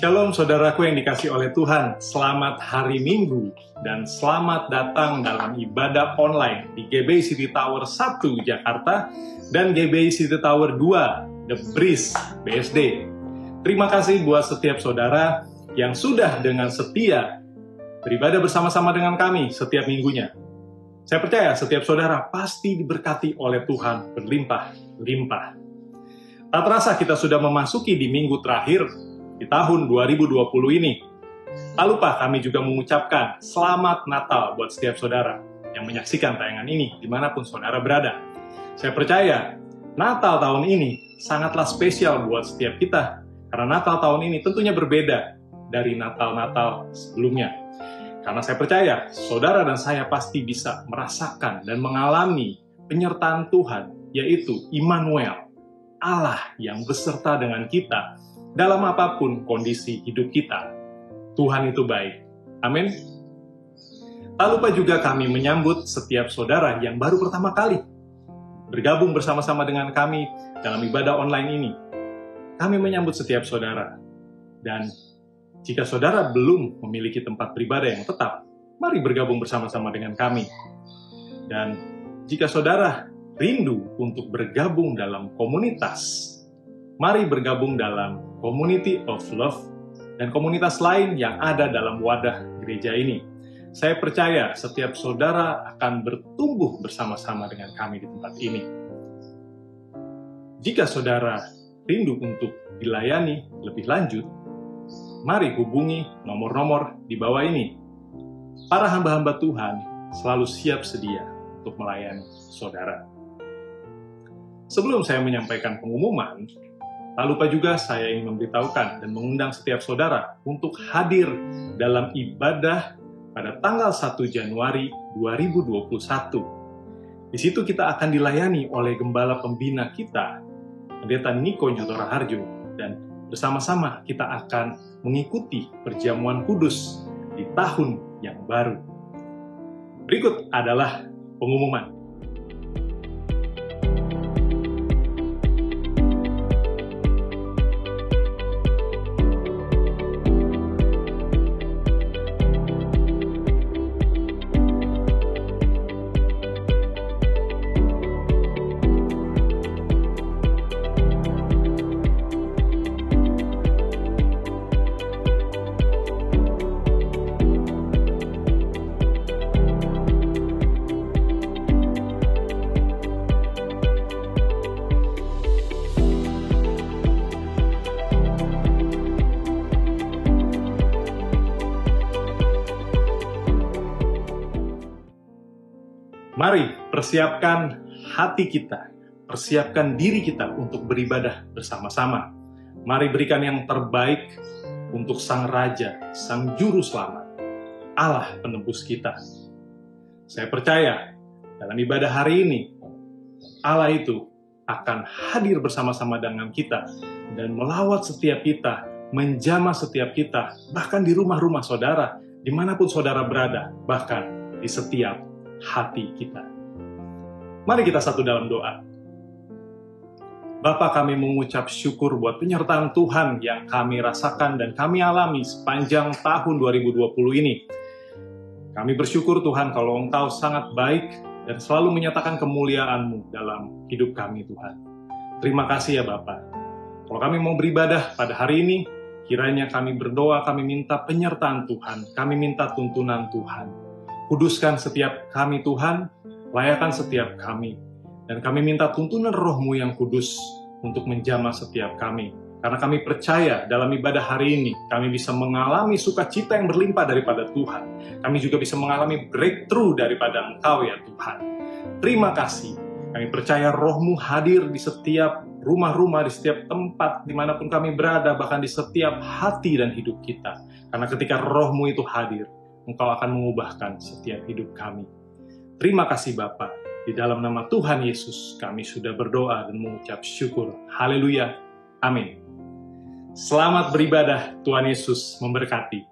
Shalom saudaraku yang dikasihi oleh Tuhan, selamat hari Minggu dan selamat datang dalam ibadah online di GBI City Tower 1 Jakarta dan GBI City Tower 2 The Breeze BSD. Terima kasih buat setiap saudara yang sudah dengan setia beribadah bersama-sama dengan kami setiap minggunya. Saya percaya setiap saudara pasti diberkati oleh Tuhan berlimpah-limpah. Tak terasa kita sudah memasuki di minggu terakhir di tahun 2020 ini. Tak lupa kami juga mengucapkan Selamat Natal buat setiap saudara yang menyaksikan tayangan ini dimanapun saudara berada. Saya percaya Natal tahun ini sangatlah spesial buat setiap kita, karena Natal tahun ini tentunya berbeda dari Natal-Natal sebelumnya. Karena saya percaya saudara dan saya pasti bisa merasakan dan mengalami penyertaan Tuhan, yaitu Immanuel, Allah yang beserta dengan kita dalam apapun kondisi hidup kita. Tuhan itu baik. Amin. Tak lupa juga kami menyambut setiap saudara yang baru pertama kali bergabung bersama-sama dengan kami dalam ibadah online ini. Kami menyambut setiap saudara. Dan jika saudara belum memiliki tempat beribadah yang tetap, mari bergabung bersama-sama dengan kami. Dan jika saudara rindu untuk bergabung dalam komunitas, mari bergabung dalam Community of Love dan komunitas lain yang ada dalam wadah gereja ini. Saya percaya setiap saudara akan bertumbuh bersama-sama dengan kami di tempat ini. Jika saudara rindu untuk dilayani lebih lanjut, mari hubungi nomor-nomor di bawah ini. Para hamba-hamba Tuhan selalu siap sedia untuk melayani saudara. Sebelum saya menyampaikan pengumuman, tak lupa juga saya ingin memberitahukan dan mengundang setiap saudara untuk hadir dalam ibadah pada tanggal 1 Januari 2021. Di situ kita akan dilayani oleh Gembala Pembina kita, Pendeta Niko Nyotora Harjo, dan bersama-sama kita akan mengikuti perjamuan kudus di tahun yang baru. Berikut adalah pengumuman. Mari persiapkan hati kita, persiapkan diri kita untuk beribadah bersama-sama. Mari berikan yang terbaik untuk Sang Raja, Sang Juru Selamat, Allah penebus kita. Saya percaya dalam ibadah hari ini, Allah itu akan hadir bersama-sama dengan kita dan melawat setiap kita, menjamah setiap kita, bahkan di rumah-rumah saudara, dimanapun saudara berada, bahkan di setiap hati kita. Mari kita satu dalam doa. Bapa, kami mengucap syukur buat penyertaan Tuhan yang kami rasakan dan kami alami sepanjang tahun 2020 ini. Kami bersyukur Tuhan kalau Engkau sangat baik dan selalu menyatakan kemuliaan-Mu dalam hidup kami Tuhan. Terima kasih ya Bapa. Kalau kami mau beribadah pada hari ini, kiranya kami berdoa, kami minta penyertaan Tuhan, kami minta tuntunan Tuhan. Kuduskan setiap kami Tuhan, layakan setiap kami. Dan kami minta tuntunan Roh-Mu yang kudus untuk menjamah setiap kami. Karena kami percaya dalam ibadah hari ini, kami bisa mengalami sukacita yang berlimpah daripada Tuhan. Kami juga bisa mengalami breakthrough daripada Engkau ya Tuhan. Terima kasih. Kami percaya Roh-Mu hadir di setiap rumah-rumah, di setiap tempat, dimanapun kami berada, bahkan di setiap hati dan hidup kita. Karena ketika Roh-Mu itu hadir, Engkau akan mengubahkan setiap hidup kami. Terima kasih Bapa. Di dalam nama Tuhan Yesus kami sudah berdoa dan mengucap syukur. Haleluya. Amin. Selamat beribadah. Tuhan Yesus memberkati.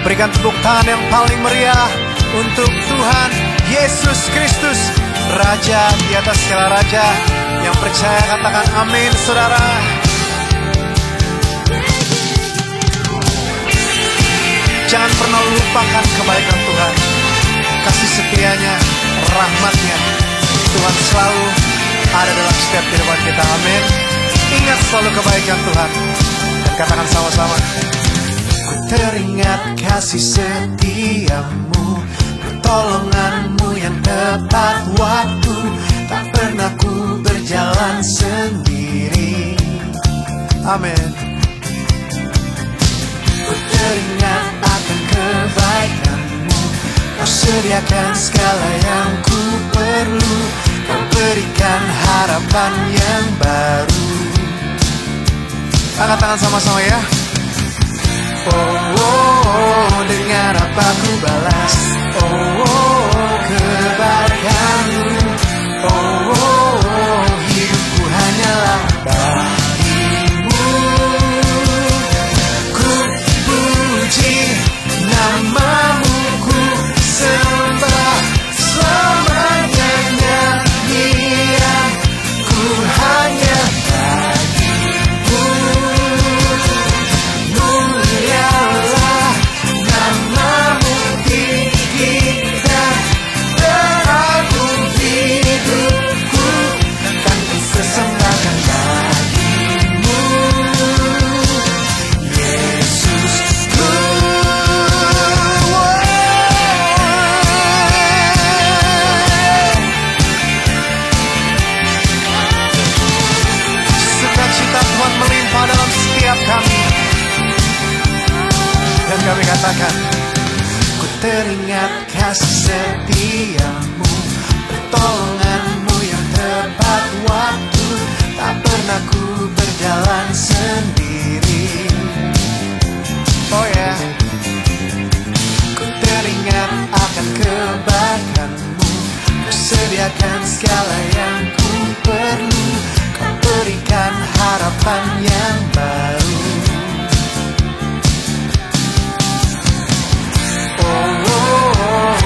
Berikan tepuk tangan yang paling meriah untuk Tuhan Yesus Kristus, Raja di atas segala raja. Yang percaya katakan amin, saudara. Jangan pernah lupakan kebaikan Tuhan, kasih setianya, rahmatnya. Tuhan selalu ada dalam setiap kehidupan kita. Amin. Ingat selalu kebaikan Tuhan. Dan katakan sama-sama, ku teringat kasih setiamu, pertolonganmu yang tepat waktu. Tak pernah ku berjalan sendiri. Amin. Ku teringat akan kebaikanmu, kau sediakan segala yang ku perlu. Kau berikan harapan yang baru. Angkat tangan sama-sama ya. Oh, dengan apa ku balas kebaikanmu. Hidupku hanyalah bagimu. Ku puji namamu, ku sembah selamanya. Nyanyian ku hanya bagimu. Mulialah namamu, tinggi dan teragung hidupku. Kan ku persembahkan bagimu, Yesusku. Sukacita Tuhan melimpah dalam setiap kami. Dan kami katakan, ku teringat kasih setiamu, pertolonganmu yang tepat waktu. Tak pernah ku berjalan sendiri. Oh ya, ku teringat akan kebaikanmu, ku sediakan segala yang ku perlu. Kau berikan harapan yang baru.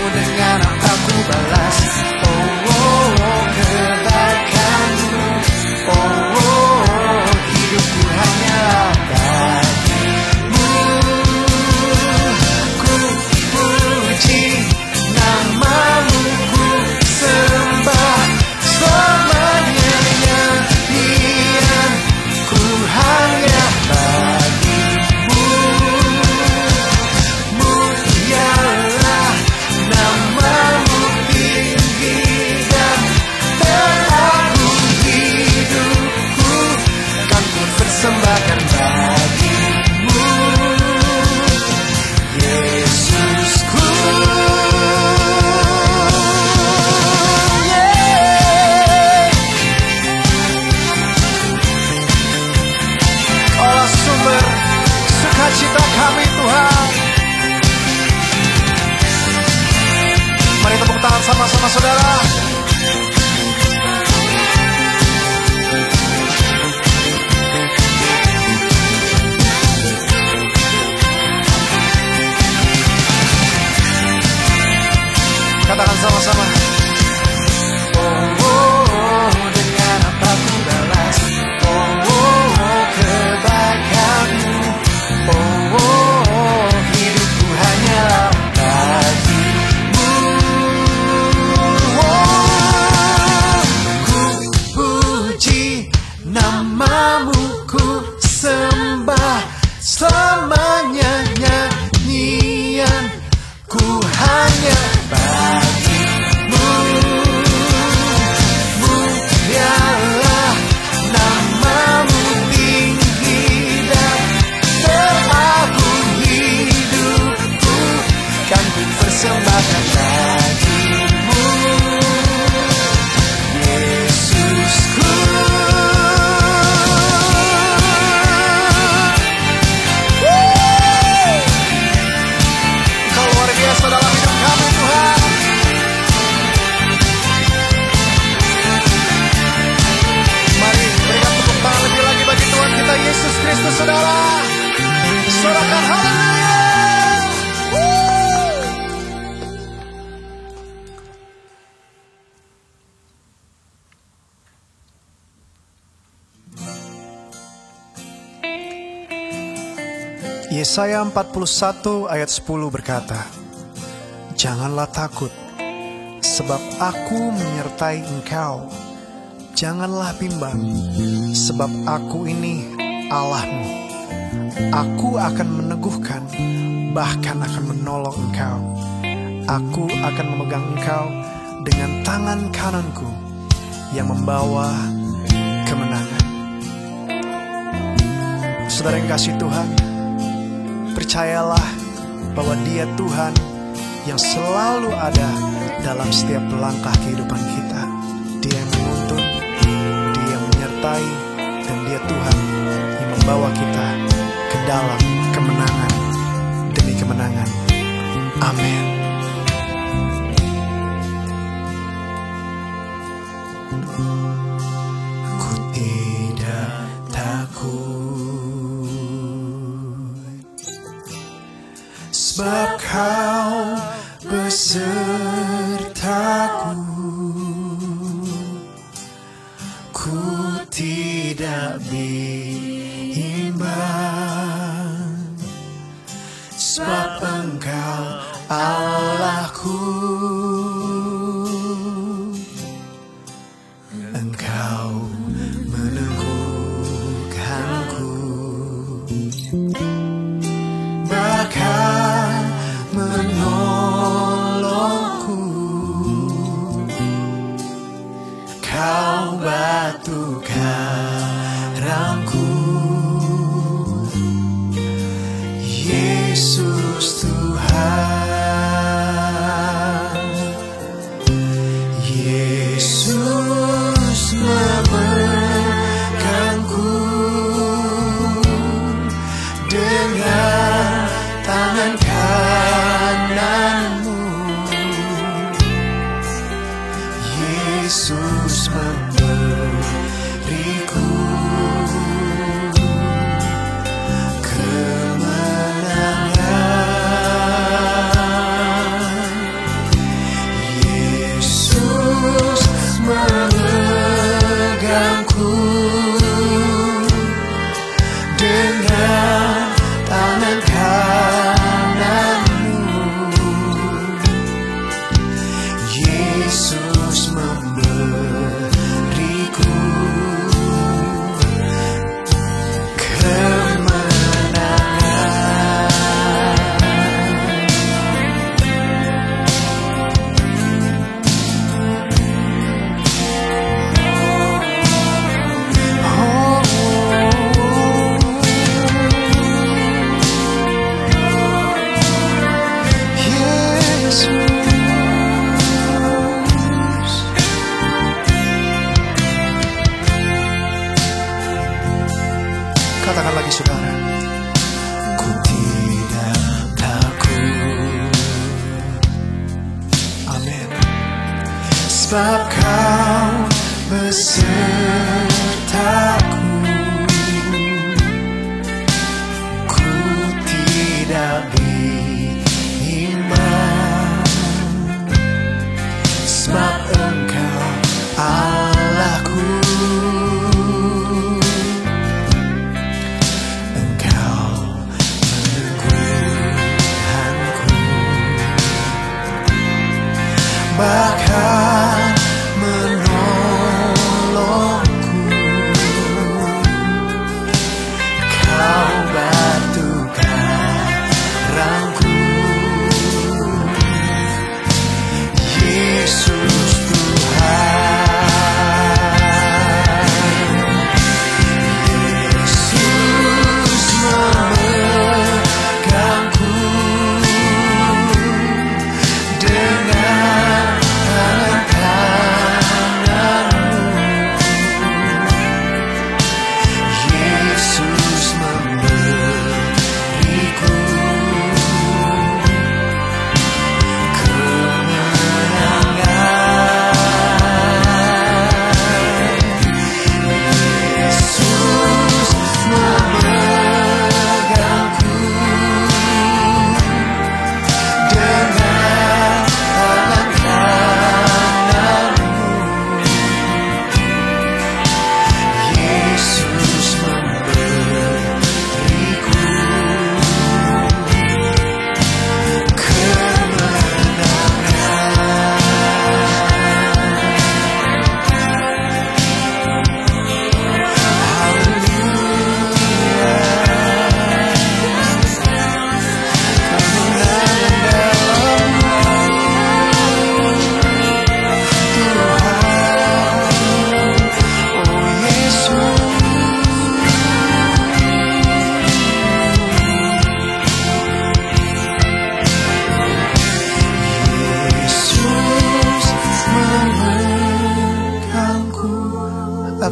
Dengan apa ku balas kebaikanmu. Hidupku hanyalah bagimu. Ku puji namamu, ku sembah selamanya. Nyanyian ku hanya bagimu. Mulialah namamu, tinggi dan teragung hidupku. Kan ku persembahkan bagimu, Yesusku. Kaulah sumber sukacita kami Tuhan. Mari tepuk tangan sama-sama saudara. Katakan sama-sama. Dengan apa ku balas kebaikanmu. Hidupku hanyalah bagimu. Ku puji namamu, ku sembah selamanya. Nyanyian ku hanya bagimu. Yesaya 41 ayat 10 berkata, "Janganlah takut, sebab aku menyertai engkau. Janganlah bimbang, sebab aku ini Allahmu. Aku akan meneguhkan, bahkan akan menolong engkau. Aku akan memegang engkau dengan tangan kananku yang membawa kemenangan." Saudara yang kasih Tuhan, percayalah bahwa Dia Tuhan yang selalu ada dalam setiap langkah kehidupan kita. Dia yang menuntun, Dia yang menyertai, dan Dia Tuhan yang membawa kita ke dalam kemenangan demi kemenangan. Amin. Ku tidak takut, sebab Kau besertaku. Ku tidak bimbang, sebab Engkau Allahku. Engkau meneguhkanku, bahkan menolongku. Kau batu karangku, Yesus Tuhan. Yesus memegangku dengan tangan kananmu. Yesus memberiku kemenangan. Yesus memegangku dengan tangan kananmu. Yesus memberiku Katakan lagi saudara, ku tidak takut. Amin. Sebab Kau besertaku. Ku tidak bimbang, sebab Engkau Allahku. Bahkan menolongku. Kau batu karangku, Yesus Tuhan. Yesus memegangku dengan tangan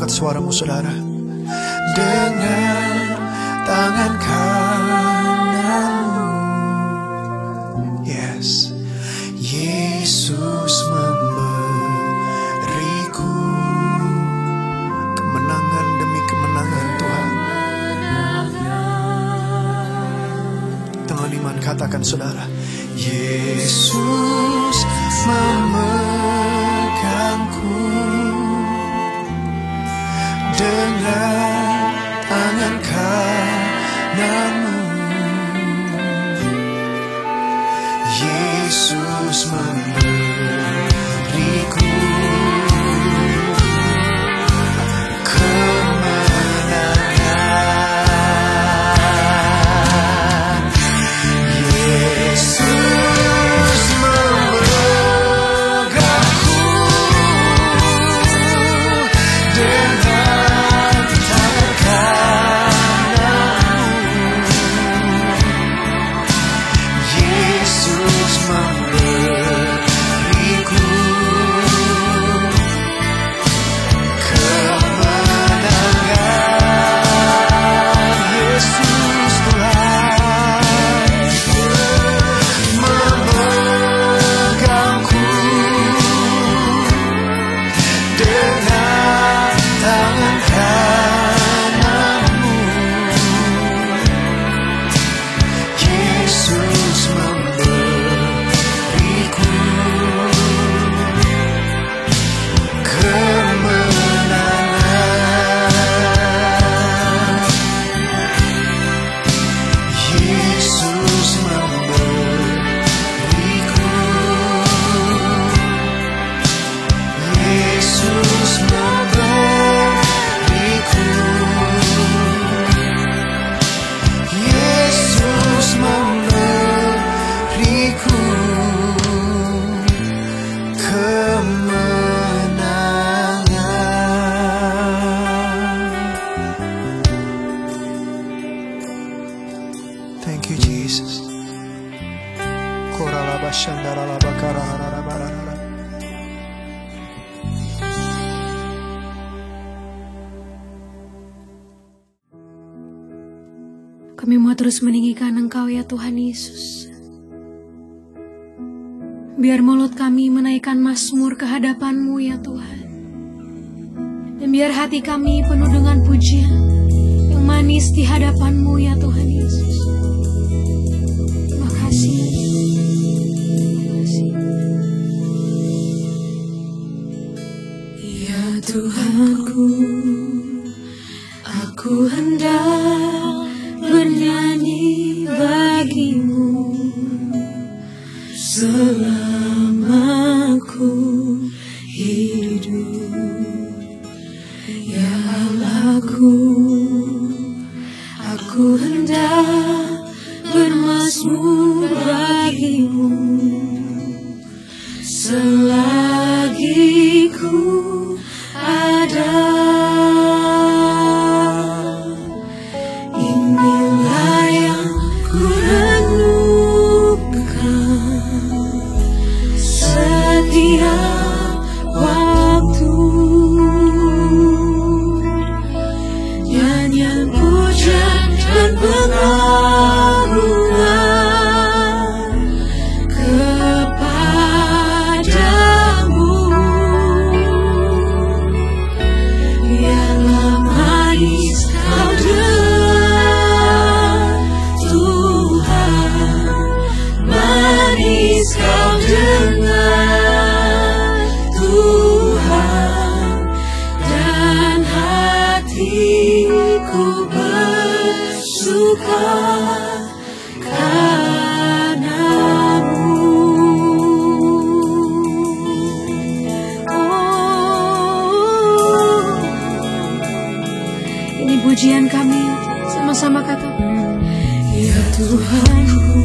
angkat suaramu saudara. Dengan tangan kananmu, yes, Yesus memberiku kemenangan demi kemenangan Tuhan. Dengan iman katakan saudara, Yesus memegangku dengan tangan kananmu. Yesus memberiku kemenangan. Yesus memegangku dengan tangan kananmu. Yesus memberiku kemenangan. Yesus Tuhan memegangku dengan tangan kananmu. Yesus memberiku kemenangan. Yesus memberiku, Yesus memberiku, Yesus memberiku kemenangan. Thank you Jesus. Koralaba shandaralaba kararararabarara. Kami mau terus meninggikan Engkau ya Tuhan Yesus. Biar mulut kami menaikkan mazmur ke hadapan-Mu ya Tuhan. Dan biar hati kami penuh dengan pujian yang manis di hadapan-Mu ya Tuhan Yesus. Terima kasih. Terima kasih. Ya Tuhanku, aku hendak bernyanyi bagimu selama ku hidup. Ya Allahku, aku hendak bermazmur bagimu selagi ku ada. Inilah yang ku renungkan setiap waktu. Nyanyian pujian dan pengagungan kepadamu. Biarlah manis kau dengar Tuhan, manis kau dengar Tuhan, dan hatiku bersuka karena-Mu. Oh, ini pujian kami, sama-sama kata, ya Tuhanku,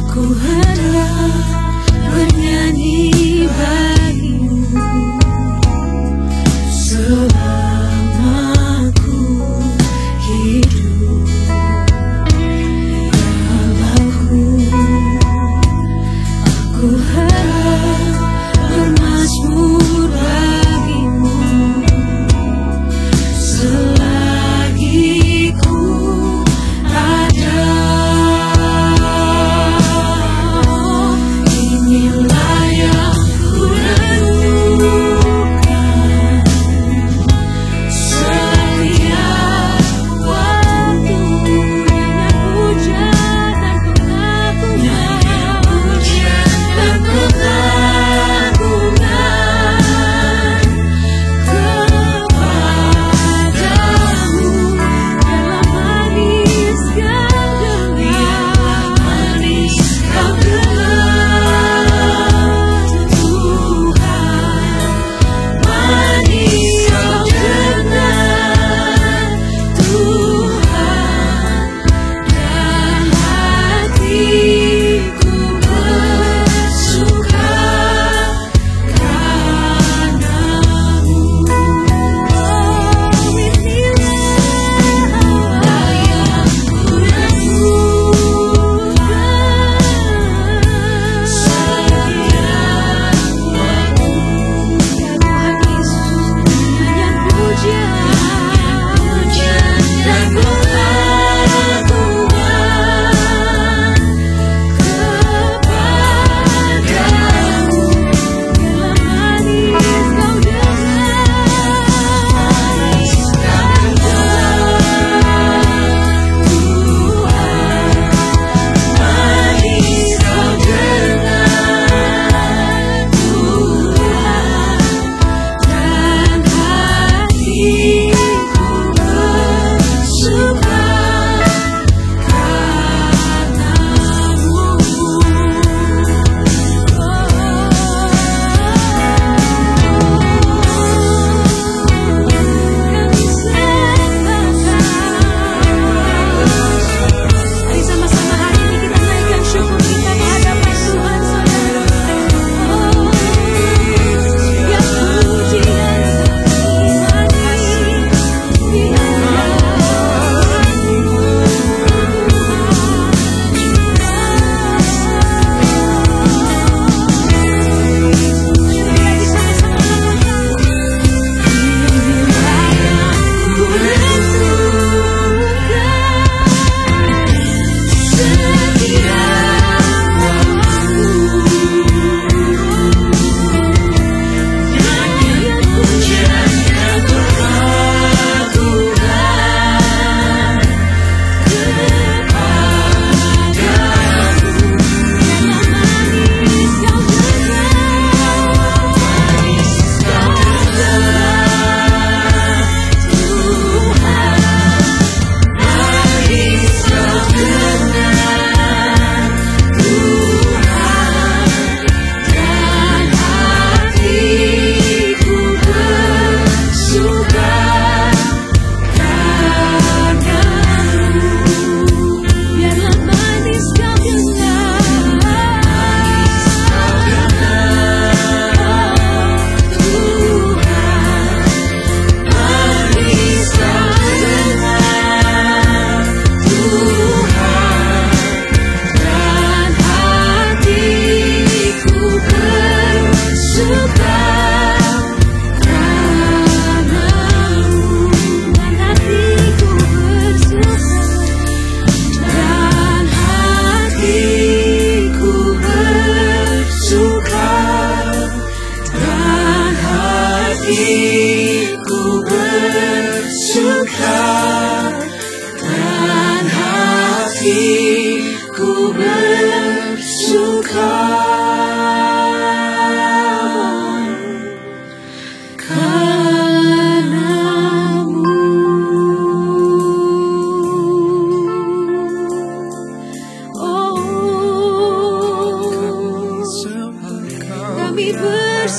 aku hendak bernyanyi bagimu selama ku hidup.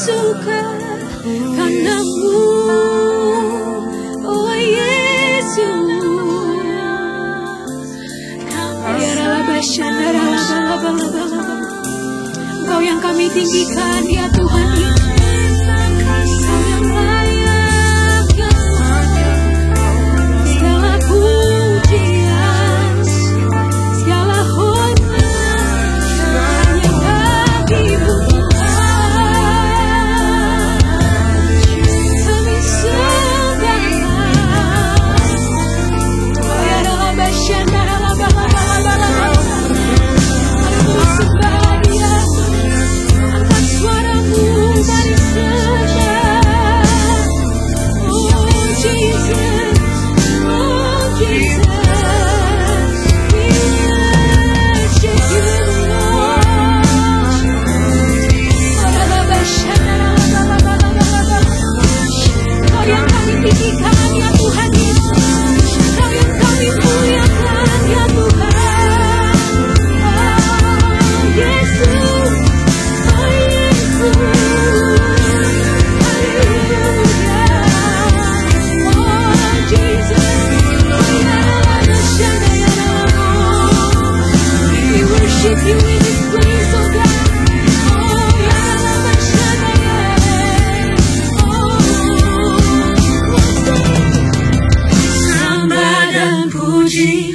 suka karena-Mu, oh Yesus. Engkau yang kami tinggikan ya Tuhan Yesus. Engkau yang layak ya Tuhan. Segala pujian, segala hormat hanya bagi-Mu Tuhan. Kami sembahkan, oh ya dalam basyana angkat suaramu dari sembah. Oh Jesus, oh Jesus, we worship you Lord. Kau yang kami tinggikan ya Tuhan Yesus, Kau yang kami muliakan ya Tuhan. Yesus, oh Yesus, haleluya, oh Jesus, we worship you in this place, oh God. Sembah dan puji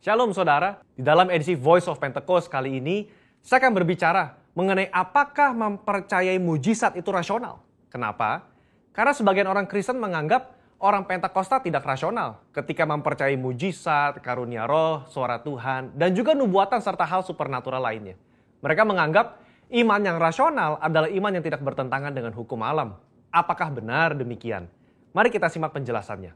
Shalom saudara, di dalam edisi Voice of Pentecost kali ini, saya akan berbicara mengenai apakah mempercayai mujizat itu rasional. Kenapa? Karena sebagian orang Kristen menganggap orang Pentakosta tidak rasional ketika mempercayai mujizat, karunia roh, suara Tuhan, dan juga nubuatan serta hal supernatural lainnya. Mereka menganggap iman yang rasional adalah iman yang tidak bertentangan dengan hukum alam. Apakah benar demikian? Mari kita simak penjelasannya.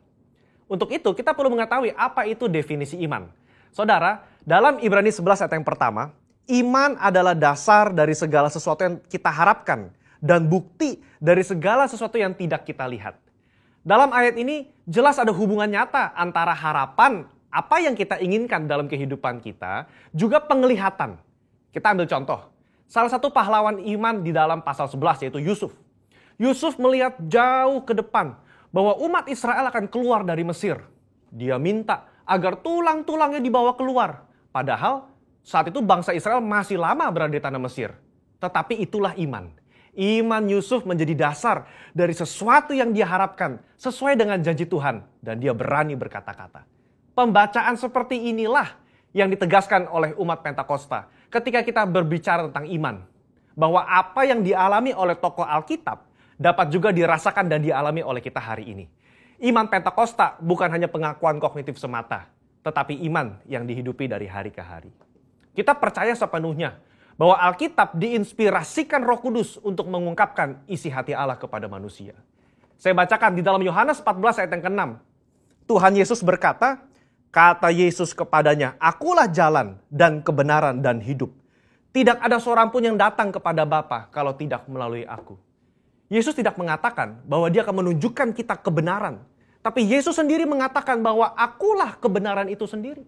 Untuk itu, kita perlu mengetahui apa itu definisi iman. Saudara, dalam Ibrani 11 ayat yang pertama, iman adalah dasar dari segala sesuatu yang kita harapkan dan bukti dari segala sesuatu yang tidak kita lihat. Dalam ayat ini jelas ada hubungan nyata antara harapan, apa yang kita inginkan dalam kehidupan kita, juga penglihatan. Kita ambil contoh, salah satu pahlawan iman di dalam pasal 11 yaitu Yusuf. Yusuf melihat jauh ke depan bahwa umat Israel akan keluar dari Mesir. Dia minta agar tulang-tulangnya dibawa keluar. Padahal saat itu bangsa Israel masih lama berada di tanah Mesir. Tetapi itulah iman. Iman Yusuf menjadi dasar dari sesuatu yang dia harapkan sesuai dengan janji Tuhan. Dan dia berani berkata-kata. Pembacaan seperti inilah yang ditegaskan oleh umat Pentakosta ketika kita berbicara tentang iman. Bahwa apa yang dialami oleh tokoh Alkitab dapat juga dirasakan dan dialami oleh kita hari ini. Iman Pentakosta bukan hanya pengakuan kognitif semata, tetapi iman yang dihidupi dari hari ke hari. Kita percaya sepenuhnya bahwa Alkitab diinspirasikan Roh Kudus untuk mengungkapkan isi hati Allah kepada manusia. Saya bacakan di dalam Yohanes 14 ayat yang ke-6. Tuhan Yesus berkata, kata Yesus kepadanya, akulah jalan dan kebenaran dan hidup. Tidak ada seorang pun yang datang kepada Bapa kalau tidak melalui aku. Yesus tidak mengatakan bahwa dia akan menunjukkan kita kebenaran. Tapi Yesus sendiri mengatakan bahwa akulah kebenaran itu sendiri.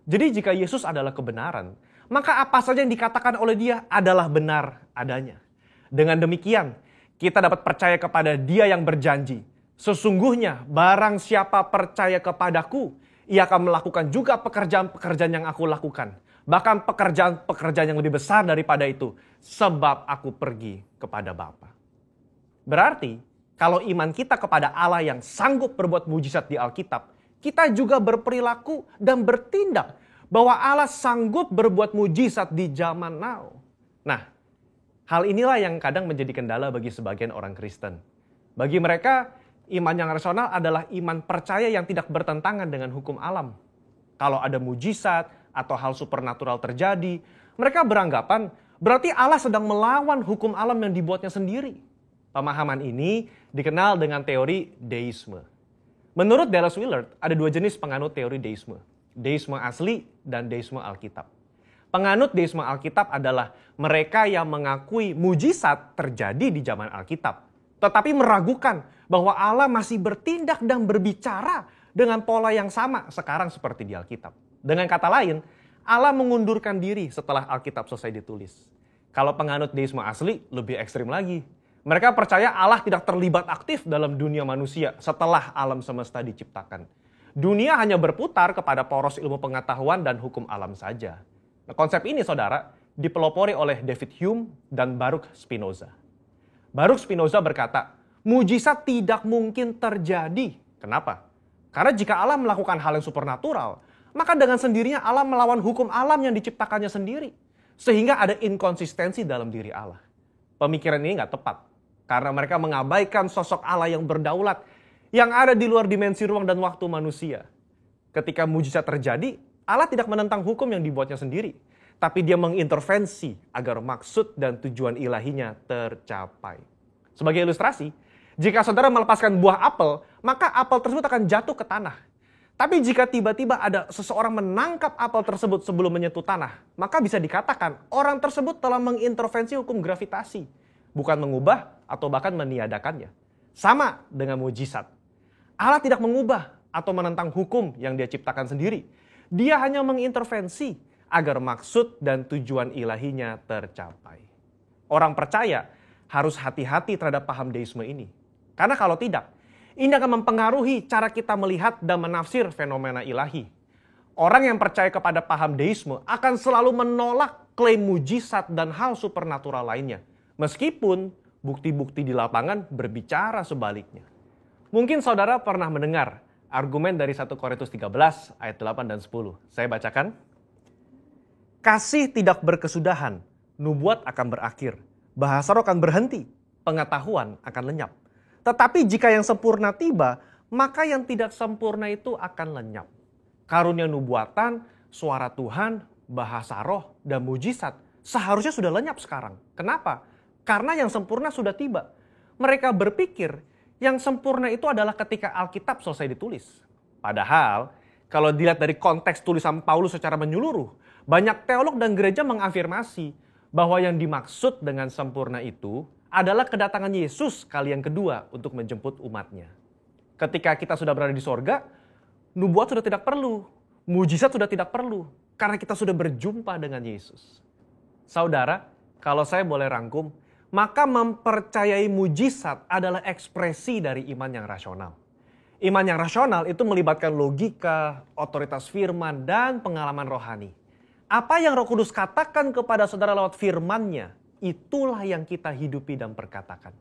Jadi jika Yesus adalah kebenaran, maka apa saja yang dikatakan oleh dia adalah benar adanya. Dengan demikian, kita dapat percaya kepada dia yang berjanji. Sesungguhnya barang siapa percaya kepadaku, ia akan melakukan juga pekerjaan-pekerjaan yang aku lakukan. Bahkan pekerjaan-pekerjaan yang lebih besar daripada itu. Sebab aku pergi kepada Bapa. Berarti, kalau iman kita kepada Allah yang sanggup berbuat mujizat di Alkitab, kita juga berperilaku dan bertindak bahwa Allah sanggup berbuat mujizat di zaman now. Nah, hal inilah yang kadang menjadi kendala bagi sebagian orang Kristen. Bagi mereka, iman yang rasional adalah iman percaya yang tidak bertentangan dengan hukum alam. Kalau ada mujizat atau hal supernatural terjadi, mereka beranggapan berarti Allah sedang melawan hukum alam yang dibuatnya sendiri. Pemahaman ini dikenal dengan teori deisme. Menurut Dallas Willard, ada dua jenis penganut teori deisme. Deisme asli dan deisme Alkitab. Penganut deisme Alkitab adalah mereka yang mengakui mujizat terjadi di zaman Alkitab, tetapi meragukan bahwa Allah masih bertindak dan berbicara dengan pola yang sama sekarang seperti di Alkitab. Dengan kata lain, Allah mengundurkan diri setelah Alkitab selesai ditulis. Kalau penganut deisme asli, lebih ekstrim lagi. Mereka percaya Allah tidak terlibat aktif dalam dunia manusia setelah alam semesta diciptakan. Dunia hanya berputar kepada poros ilmu pengetahuan dan hukum alam saja. Nah, konsep ini, saudara, dipelopori oleh David Hume dan Baruch Spinoza. Baruch Spinoza berkata, mujizat tidak mungkin terjadi. Kenapa? Karena jika Allah melakukan hal yang supernatural, maka dengan sendirinya Allah melawan hukum alam yang diciptakannya sendiri. Sehingga ada inkonsistensi dalam diri Allah. Pemikiran ini nggak tepat. Karena mereka mengabaikan sosok Allah yang berdaulat, yang ada di luar dimensi ruang dan waktu manusia. Ketika mujizat terjadi, Allah tidak menentang hukum yang dibuatnya sendiri. Tapi dia mengintervensi agar maksud dan tujuan ilahinya tercapai. Sebagai ilustrasi, jika saudara melepaskan buah apel, maka apel tersebut akan jatuh ke tanah. Tapi jika tiba-tiba ada seseorang menangkap apel tersebut sebelum menyentuh tanah, maka bisa dikatakan orang tersebut telah mengintervensi hukum gravitasi, bukan mengubah atau bahkan meniadakannya. Sama dengan mujizat. Allah tidak mengubah atau menentang hukum yang dia ciptakan sendiri. Dia hanya mengintervensi agar maksud dan tujuan ilahinya tercapai. Orang percaya harus hati-hati terhadap paham deisme ini. Karena kalau tidak, ini akan mempengaruhi cara kita melihat dan menafsir fenomena ilahi. Orang yang percaya kepada paham deisme akan selalu menolak klaim mujizat dan hal supernatural lainnya. Meskipun bukti-bukti di lapangan berbicara sebaliknya. Mungkin saudara pernah mendengar argumen dari 1 Korintus 13 ayat 8 dan 10. Saya bacakan. Kasih tidak berkesudahan, nubuat akan berakhir, bahasa roh akan berhenti, pengetahuan akan lenyap. Tetapi jika yang sempurna tiba, maka yang tidak sempurna itu akan lenyap. Karunia nubuatan, suara Tuhan, bahasa roh, dan mujizat seharusnya sudah lenyap sekarang. Kenapa? Karena yang sempurna sudah tiba. Mereka berpikir yang sempurna itu adalah ketika Alkitab selesai ditulis. Padahal, kalau dilihat dari konteks tulisan Paulus secara menyeluruh, banyak teolog dan gereja mengafirmasi bahwa yang dimaksud dengan sempurna itu adalah kedatangan Yesus kali yang kedua untuk menjemput umatnya. Ketika kita sudah berada di sorga, nubuat sudah tidak perlu, mujizat sudah tidak perlu, karena kita sudah berjumpa dengan Yesus. Saudara, kalau saya boleh rangkum, maka mempercayai mujizat adalah ekspresi dari iman yang rasional. Iman yang rasional itu melibatkan logika, otoritas firman, dan pengalaman rohani. Apa yang Roh Kudus katakan kepada saudara lewat firman-Nya, itulah yang kita hidupi dan perkatakan.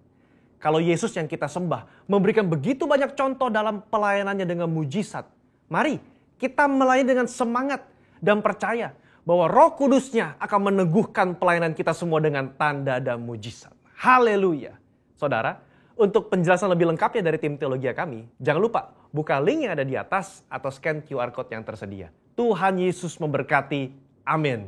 Kalau Yesus yang kita sembah memberikan begitu banyak contoh dalam pelayanannya dengan mujizat, mari kita melayani dengan semangat dan percaya bahwa Roh Kudus-Nya akan meneguhkan pelayanan kita semua dengan tanda dan mujizat. Haleluya. Saudara, untuk penjelasan lebih lengkapnya dari tim Teologia kami, jangan lupa buka link yang ada di atas atau scan QR Code yang tersedia. Tuhan Yesus memberkati. Amin.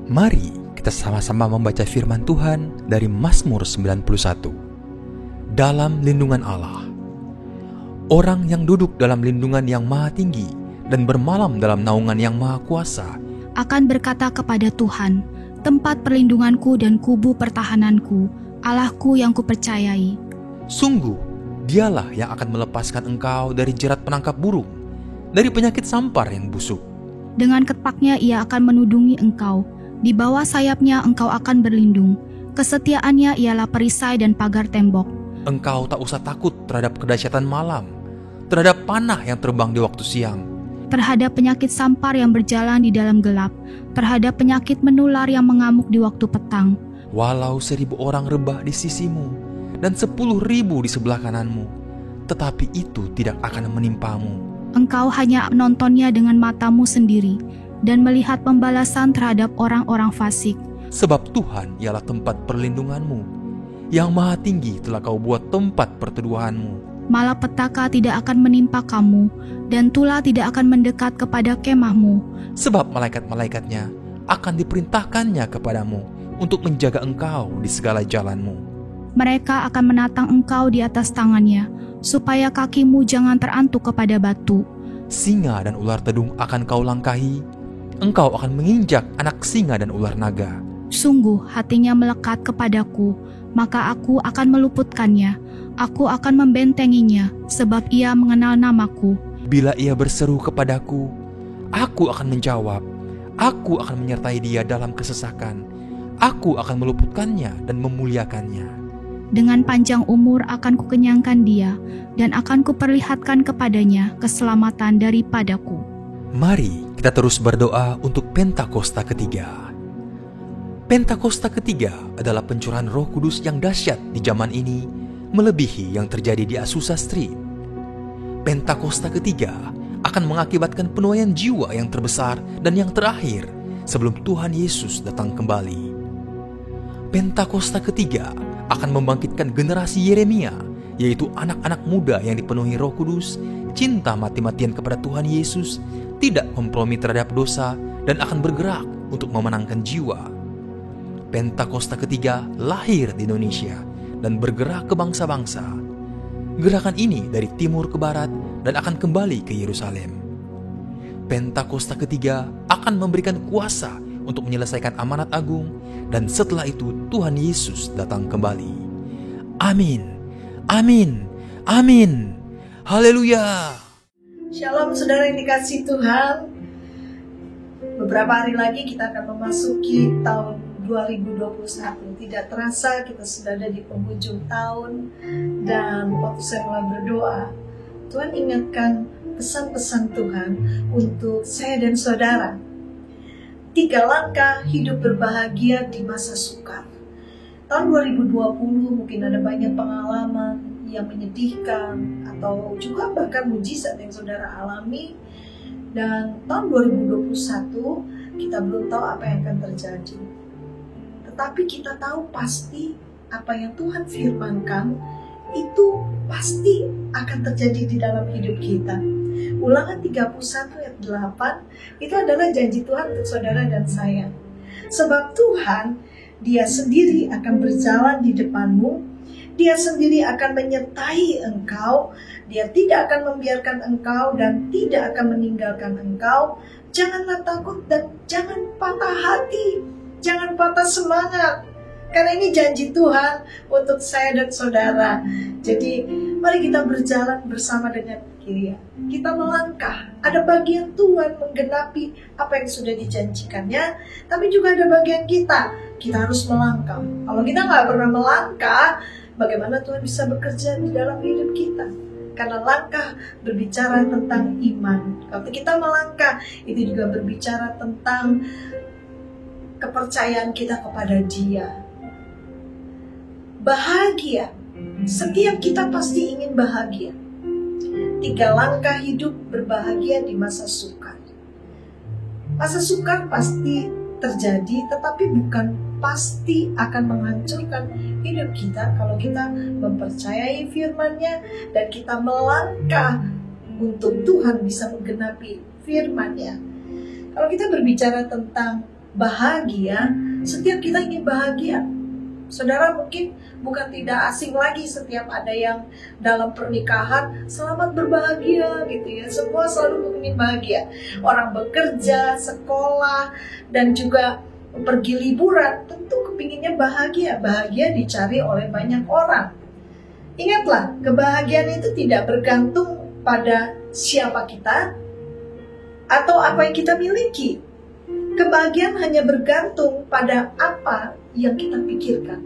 Mari kita sama-sama membaca firman Tuhan dari Mazmur 91. Dalam lindungan Allah. Orang yang duduk dalam lindungan yang maha tinggi dan bermalam dalam naungan yang maha kuasa akan berkata kepada Tuhan, tempat perlindunganku dan kubu pertahananku, Allahku yang kupercayai. Sungguh, dialah yang akan melepaskan engkau dari jerat penangkap burung, dari penyakit sampar yang busuk. Dengan ketpaknya ia akan menudungi engkau, di bawah sayapnya engkau akan berlindung. Kesetiaannya ialah perisai dan pagar tembok. Engkau tak usah takut terhadap kedahsyatan malam, terhadap panah yang terbang di waktu siang, terhadap penyakit sampar yang berjalan di dalam gelap, terhadap penyakit menular yang mengamuk di waktu petang. Walau 1,000 orang rebah di sisimu dan 10.000 di sebelah kananmu, tetapi itu tidak akan menimpamu. Engkau hanya menontonnya dengan matamu sendiri dan melihat pembalasan terhadap orang-orang fasik. Sebab Tuhan ialah tempat perlindunganmu, yang maha tinggi telah kau buat tempat perteduhanmu. Malapetaka tidak akan menimpa kamu, dan tulah tidak akan mendekat kepada kemahmu. Sebab malaikat-malaikatnya akan diperintahkannya kepadamu untuk menjaga engkau di segala jalanmu. Mereka akan menatang engkau di atas tangannya, supaya kakimu jangan terantuk kepada batu. Singa dan ular tedung akan kau langkahi, engkau akan menginjak anak singa dan ular naga. Sungguh hatinya melekat kepadaku, maka aku akan meluputkannya. Aku akan membentenginya, sebab ia mengenal namaku. Bila ia berseru kepadaku, aku akan menjawab. Aku akan menyertai dia dalam kesesakan. Aku akan meluputkannya dan memuliakannya. Dengan panjang umur akan kukenyangkan dia, dan akan kuperlihatkan kepadanya keselamatan daripadaku. Mari kita terus berdoa untuk Pentakosta ketiga. Pentakosta ketiga adalah pencurahan Roh Kudus yang dahsyat di zaman ini, melebihi yang terjadi di Azusa Street. Pentakosta ketiga akan mengakibatkan penuaian jiwa yang terbesar dan yang terakhir sebelum Tuhan Yesus datang kembali. Pentakosta ketiga akan membangkitkan generasi Yeremia, yaitu anak-anak muda yang dipenuhi Roh Kudus, cinta mati-matian kepada Tuhan Yesus, tidak kompromi terhadap dosa, dan akan bergerak untuk memenangkan jiwa. Pentakosta ketiga lahir di Indonesia dan bergerak ke bangsa-bangsa. Gerakan ini dari timur ke barat dan akan kembali ke Yerusalem. Pentakosta ketiga akan memberikan kuasa untuk menyelesaikan amanat agung, dan setelah itu Tuhan Yesus datang kembali. Amin, amin, amin. Haleluya. Shalom saudara yang dikasihi Tuhan. Beberapa hari lagi kita akan memasuki tahun 2021. Tidak terasa kita sudah ada di penghujung tahun. Dan waktu saya mulai berdoa, Tuhan ingatkan pesan-pesan Tuhan untuk saya dan saudara. 3 langkah hidup berbahagia di masa sukar. Tahun 2020 mungkin ada banyak pengalaman yang menyedihkan atau juga bahkan mujizat yang saudara alami. Dan tahun 2021 kita belum tahu apa yang akan terjadi. Tetapi kita tahu pasti apa yang Tuhan firmankan itu pasti akan terjadi di dalam hidup kita. Ulangan 31 ayat 8 itu adalah janji Tuhan untuk saudara dan saya. Sebab Tuhan, Dia sendiri akan berjalan di depanmu, Dia sendiri akan menyertai engkau, Dia tidak akan membiarkan engkau dan tidak akan meninggalkan engkau. Janganlah takut dan jangan patah hati, jangan patah semangat. Karena ini janji Tuhan untuk saya dan saudara. Jadi mari kita berjalan bersama dengan Dia. Kita melangkah. Ada bagian Tuhan menggenapi apa yang sudah dijanjikannya, tapi juga ada bagian kita. Kita harus melangkah. Kalau kita nggak pernah melangkah, bagaimana Tuhan bisa bekerja di dalam hidup kita? Karena langkah berbicara tentang iman. Kalau kita melangkah, itu juga berbicara tentang kepercayaan kita kepada Dia. Bahagia Setiap kita pasti ingin bahagia. 3 langkah hidup berbahagia di masa sukar. Masa sukar pasti terjadi, tetapi bukan pasti akan menghancurkan hidup kita kalau kita mempercayai firman-Nya dan kita melangkah untuk Tuhan bisa menggenapi firman-Nya. Kalau kita berbicara tentang bahagia, setiap kita ingin bahagia. Saudara mungkin bukan tidak asing lagi setiap ada yang dalam pernikahan, selamat berbahagia gitu ya. Semua selalu ingin bahagia. Orang bekerja, sekolah, dan juga pergi liburan, tentu kepinginnya bahagia. Bahagia dicari oleh banyak orang. Ingatlah, kebahagiaan itu tidak bergantung pada siapa kita atau apa yang kita miliki. Kebahagiaan hanya bergantung pada apa yang kita pikirkan.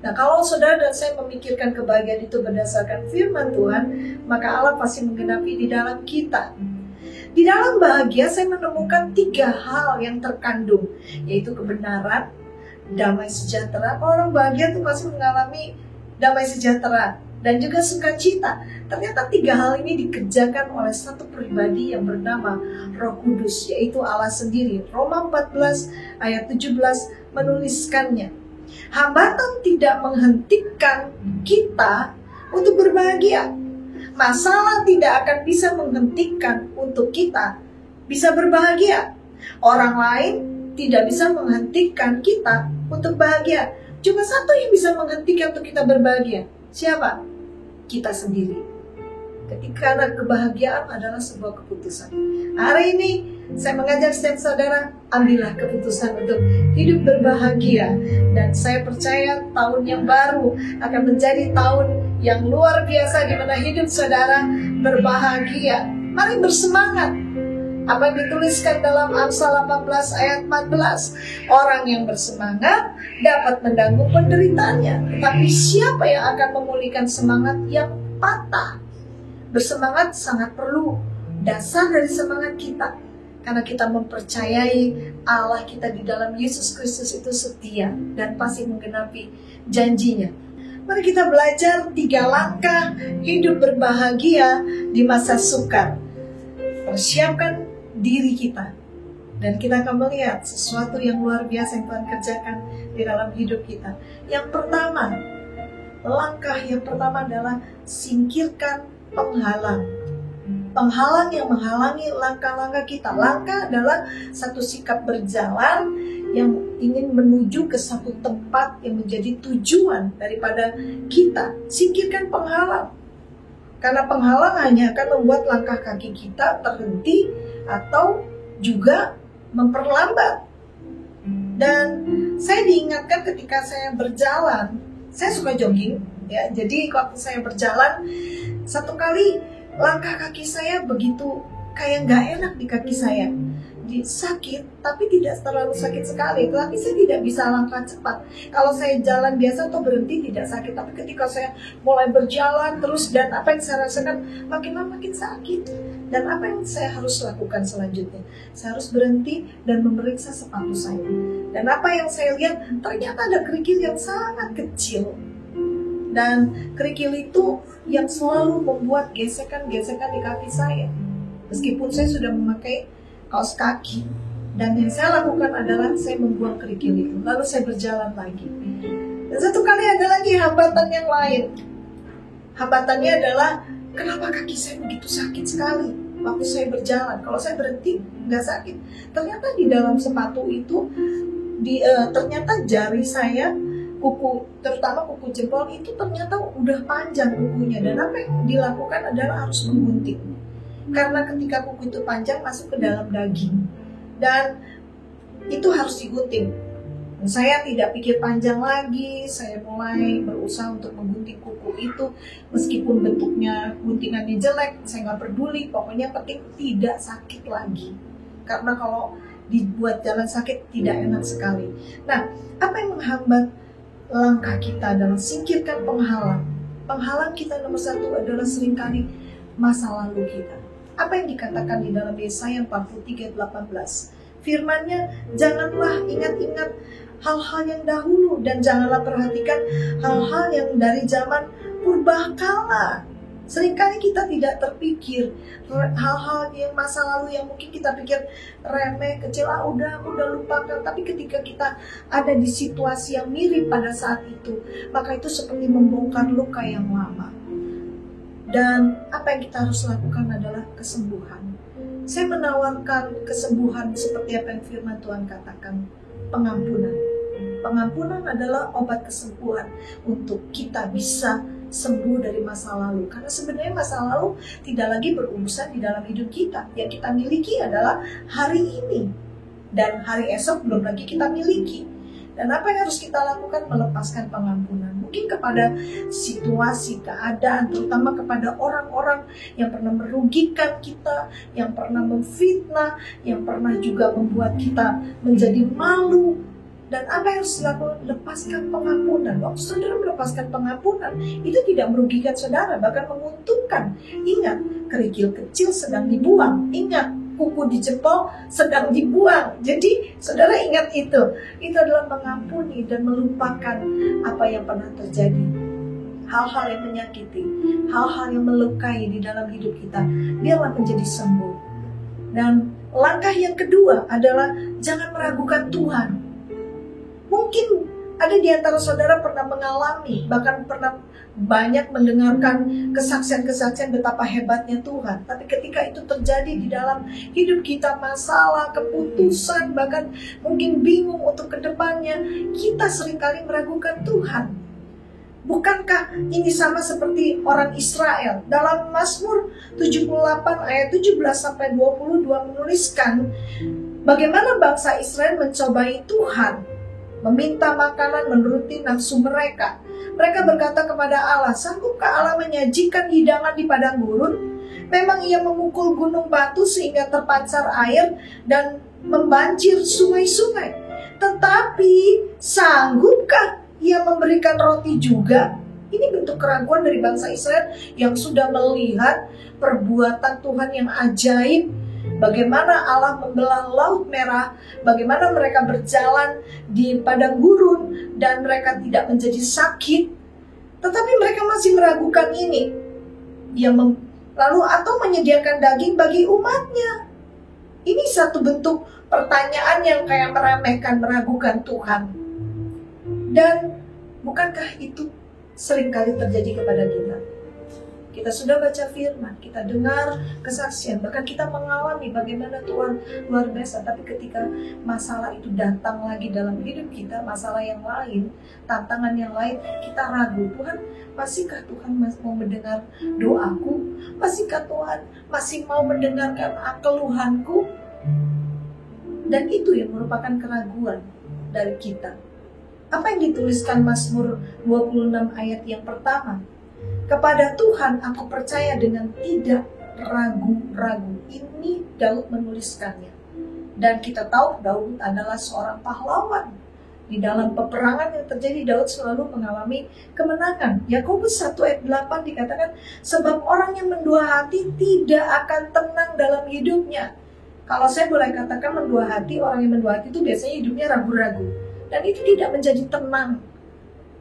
Nah, kalau saudara dan saya memikirkan kebahagiaan itu berdasarkan firman Tuhan, maka Allah pasti menggenapi di dalam kita. Di dalam bahagia saya menemukan 3 hal yang terkandung, yaitu kebenaran, damai sejahtera. Orang bahagia itu pasti mengalami damai sejahtera dan juga sukacita. Ternyata 3 hal ini dikerjakan oleh satu pribadi yang bernama Roh Kudus, yaitu Allah sendiri. Roma 14 ayat 17 menuliskannya. Hambatan tidak menghentikan kita untuk berbahagia. Masalah tidak akan bisa menghentikan untuk kita bisa berbahagia. Orang lain tidak bisa menghentikan kita untuk bahagia. Cuma satu yang bisa menghentikan untuk kita berbahagia. Siapa? Kita sendiri. Karena kebahagiaan adalah sebuah keputusan. Hari ini saya mengajak setiap saudara, ambillah keputusan untuk hidup berbahagia. Dan saya percaya tahun yang baru akan menjadi tahun yang luar biasa di mana hidup saudara berbahagia. Mari bersemangat. Apa yang dituliskan dalam Amsal 18 ayat 14. Orang yang bersemangat dapat menanggung penderitaannya. Tetapi siapa yang akan memulihkan semangat yang patah? Bersemangat sangat perlu. Dasar dari semangat kita, karena kita mempercayai Allah kita di dalam Yesus Kristus itu setia dan pasti menggenapi janjinya. Mari kita belajar 3 langkah hidup berbahagia di masa sukar. Persiapkan diri kita, dan kita akan melihat sesuatu yang luar biasa yang Tuhan kerjakan di dalam hidup kita. Yang pertama, langkah yang pertama adalah singkirkan penghalang. Penghalang yang menghalangi langkah-langkah kita. Langkah adalah satu sikap berjalan yang ingin menuju ke satu tempat yang menjadi tujuan daripada kita. Singkirkan penghalang. Karena penghalang hanya akan membuat langkah kaki kita terhenti atau juga memperlambat. Dan saya diingatkan ketika saya berjalan, saya suka jogging ya. Jadi waktu saya berjalan, satu kali langkah kaki saya begitu kayak nggak enak di kaki saya. Sakit, tapi tidak terlalu sakit sekali. Tapi saya tidak bisa langkah cepat. Kalau saya jalan biasa atau berhenti tidak sakit. Tapi ketika saya mulai berjalan terus, dan apa yang saya rasakan makin lama makin sakit. Dan apa yang saya harus lakukan selanjutnya? Saya harus berhenti dan memeriksa sepatu saya. Dan apa yang saya lihat, ternyata ada kerikil yang sangat kecil. Dan kerikil itu yang selalu membuat gesekan-gesekan di kaki saya. Meskipun saya sudah memakai kaos kaki. Dan yang saya lakukan adalah saya membuang kerikil itu. Lalu saya berjalan lagi. Dan satu kali ada lagi hambatan yang lain. Hambatannya adalah, kenapa kaki saya begitu sakit sekali waktu saya berjalan? Kalau saya berhenti, nggak sakit. Ternyata di dalam sepatu itu, ternyata jari saya, kuku, terutama kuku jempol itu ternyata udah panjang kukunya. Dan apa yang dilakukan adalah harus menggunting. Karena ketika kuku itu panjang masuk ke dalam daging. Dan itu harus digunting. Dan saya tidak pikir panjang lagi. Saya mulai berusaha untuk menggunting kuku itu. Meskipun bentuknya guntingannya jelek, saya gak peduli. Pokoknya penting tidak sakit lagi. Karena kalau dibuat jalan sakit tidak enak sekali. Nah, apa yang menghambat langkah kita adalah singkirkan penghalang. Penghalang kita nomor 1 adalah seringkali masa lalu kita. Apa yang dikatakan di dalam Yesaya 43:18? Firman-Nya, janganlah ingat-ingat hal-hal yang dahulu dan janganlah perhatikan hal-hal yang dari zaman purbakala. Seringkali kita tidak terpikir hal-hal yang masa lalu yang mungkin kita pikir remeh, kecil, udah lupakan. Tapi ketika kita ada di situasi yang mirip pada saat itu, maka itu seperti membongkar luka yang lama. Dan apa yang kita harus lakukan adalah kesembuhan. Saya menawarkan kesembuhan seperti apa yang firman Tuhan katakan, pengampunan. Pengampunan adalah obat kesembuhan untuk kita bisa sembuh dari masa lalu. Karena sebenarnya masa lalu tidak lagi berurusan di dalam hidup kita. Yang kita miliki adalah hari ini. Dan hari esok belum lagi kita miliki. Dan apa yang harus kita lakukan? Melepaskan pengampunan. Mungkin kepada situasi, keadaan, terutama kepada orang-orang yang pernah merugikan kita, yang pernah memfitnah, yang pernah juga membuat kita menjadi malu. Dan apa yang harus dilakukan? Lepaskan pengampunan. Waktu saudara melepaskan pengampunan, itu tidak merugikan saudara, bahkan menguntungkan. Ingat, kerikil kecil sedang dibuang. Ingat, kuku dijempol sedang dibuang. Jadi, saudara ingat itu. Itu adalah mengampuni dan melupakan apa yang pernah terjadi. Hal-hal yang menyakiti, hal-hal yang melukai di dalam hidup kita, biarlah menjadi sembuh. Dan langkah yang kedua adalah jangan meragukan Tuhan. Mungkin ada di antara saudara pernah mengalami, bahkan pernah banyak mendengarkan kesaksian-kesaksian betapa hebatnya Tuhan. Tapi ketika itu terjadi di dalam hidup kita, masalah, keputusan, bahkan mungkin bingung untuk kedepannya, kita seringkali meragukan Tuhan. Bukankah ini sama seperti orang Israel? Dalam Mazmur 78 ayat 17-22 menuliskan, bagaimana bangsa Israel mencobai Tuhan, meminta makanan menuruti nafsu mereka. Mereka berkata kepada Allah, sanggupkah Allah menyajikan hidangan di padang gurun? Memang ia memukul gunung batu sehingga terpancar air dan membanjir sungai-sungai. Tetapi sanggupkah ia memberikan roti juga? Ini bentuk keraguan dari bangsa Israel yang sudah melihat perbuatan Tuhan yang ajaib. Bagaimana Allah membelah Laut Merah, bagaimana mereka berjalan di padang gurun dan mereka tidak menjadi sakit. Tetapi mereka masih meragukan ini. Lalu atau menyediakan daging bagi umatnya. Ini satu bentuk pertanyaan yang kayak meremehkan, meragukan Tuhan. Dan bukankah itu seringkali terjadi kepada kita? Kita sudah baca firman, kita dengar kesaksian, bahkan kita mengalami bagaimana Tuhan luar biasa. Tapi ketika masalah itu datang lagi dalam hidup kita, masalah yang lain, tantangan yang lain, kita ragu. Tuhan, masihkah Tuhan mau mendengar doaku? Masihkah Tuhan masih mau mendengarkan keluhanku? Dan itu yang merupakan keraguan dari kita. Apa yang dituliskan Mazmur 26 ayat yang pertama? Kepada Tuhan aku percaya dengan tidak ragu-ragu. Ini Daud menuliskannya. Dan kita tahu Daud adalah seorang pahlawan. Di dalam peperangan yang terjadi, Daud selalu mengalami kemenangan. Yakobus 1 ayat 8 dikatakan, sebab orang yang mendua hati tidak akan tenang dalam hidupnya. Kalau saya boleh katakan mendua hati, orang yang mendua hati itu biasanya hidupnya ragu-ragu. Dan itu tidak menjadi tenang.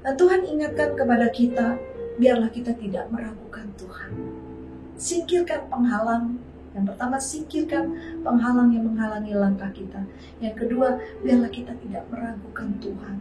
Dan Tuhan ingatkan kepada kita, biarlah kita tidak meragukan Tuhan. Singkirkan penghalang. Yang pertama, singkirkan penghalang yang menghalangi langkah kita. Yang kedua, biarlah kita tidak meragukan Tuhan.